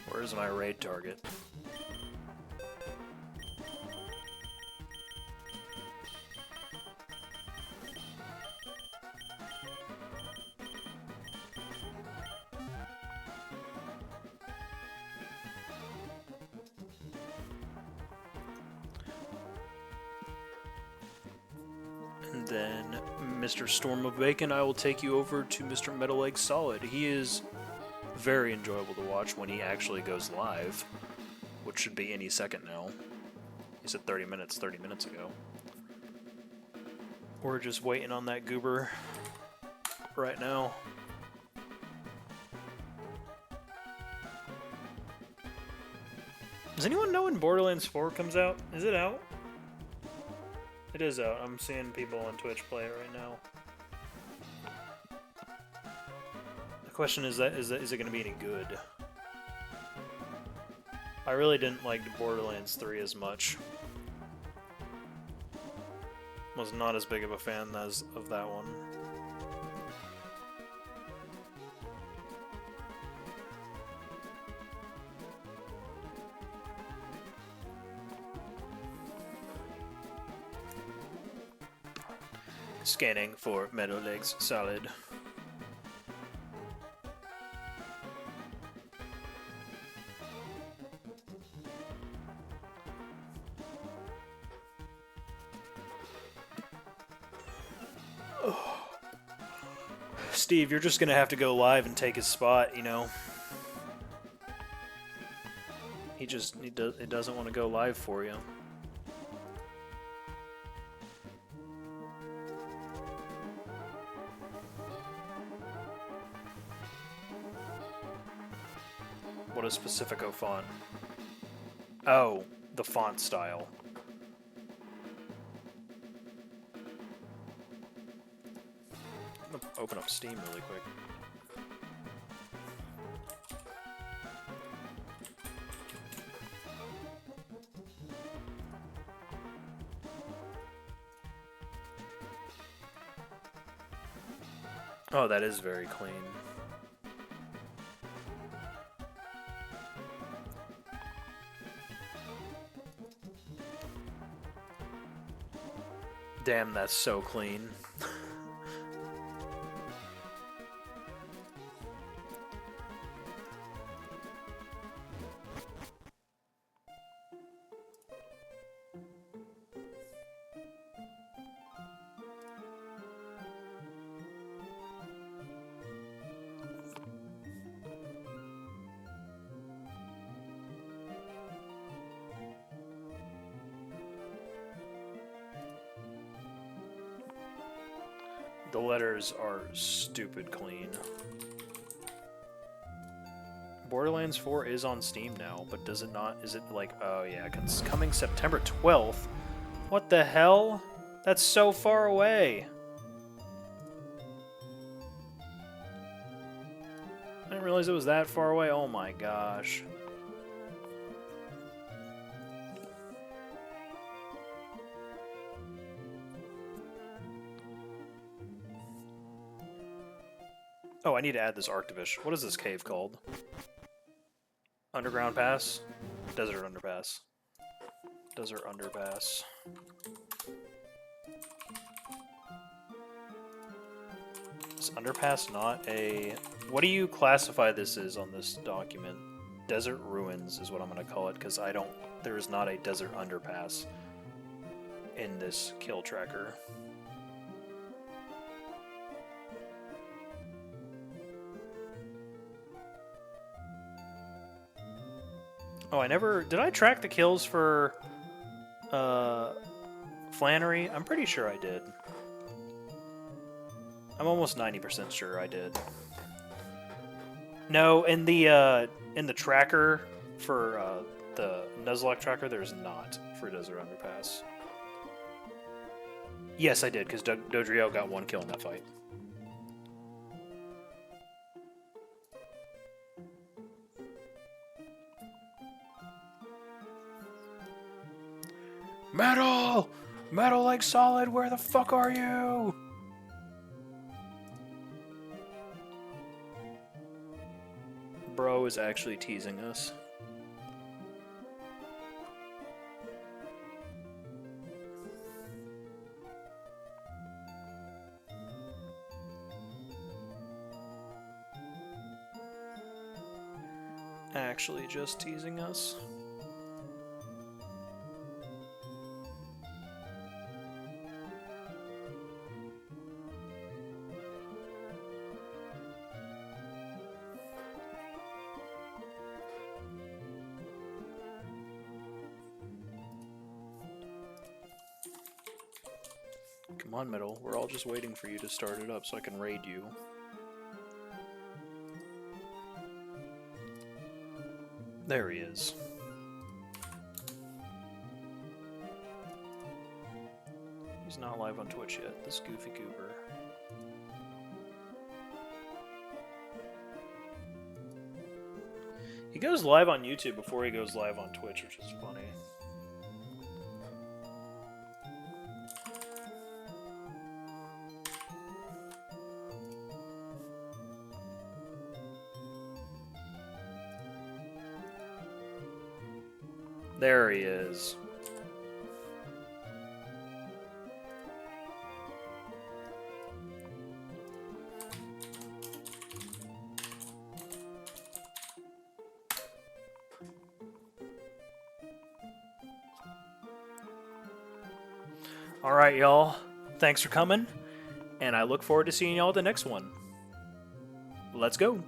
Where's my raid target? And then, Mr. Storm of Bacon, I will take you over to Mr. Metal Leg Solid. He is very enjoyable to watch when he actually goes live, which should be any second now. He said 30 minutes ago. We're just waiting on that goober right now. Does anyone know when Borderlands 4 comes out? Is it out? It is out. I'm seeing people on Twitch play it right now. The question is it going to be any good? I really didn't like Borderlands 3 as much. Was not as big of a fan as of that one. Scanning for Metal Legs Solid. Steve, you're just gonna have to go live and take his spot, you know. He doesn't want to go live for you. What is Pacifico font? Oh, the font style. I'm gonna open up Steam really quick. Oh, that is very clean. Damn, that's so clean. The letters are stupid clean. Borderlands 4 is on Steam now, but does it not? Is it like, oh yeah, it's coming September 12th? What the hell? That's so far away. I didn't realize it was that far away. Oh my gosh. Oh, I need to add this Arctivish. What is this cave called? Underground Pass? Desert Underpass. Desert Underpass. Is Underpass not a... What do you classify this as on this document? Desert Ruins is what I'm going to call it, because I don't... There is not a Desert Underpass in this kill tracker. Oh, I never... Did I track the kills for Flannery? I'm pretty sure I did. I'm almost 90% sure I did. No, in the tracker for the Nuzlocke tracker, there's not for Desert Underpass. Yes, I did, because Dodrio got 1 kill in that fight. Metal! Metal Lake Solid, where the fuck are you? Bro is actually teasing us. Actually just teasing us. Come on, Middle. We're all just waiting for you to start it up so I can raid you. There he is. He's not live on Twitch yet, this goofy goober. He goes live on YouTube before he goes live on Twitch, which is funny. There he is. Alright, y'all. Thanks for coming, and I look forward to seeing y'all at the next one. Let's go.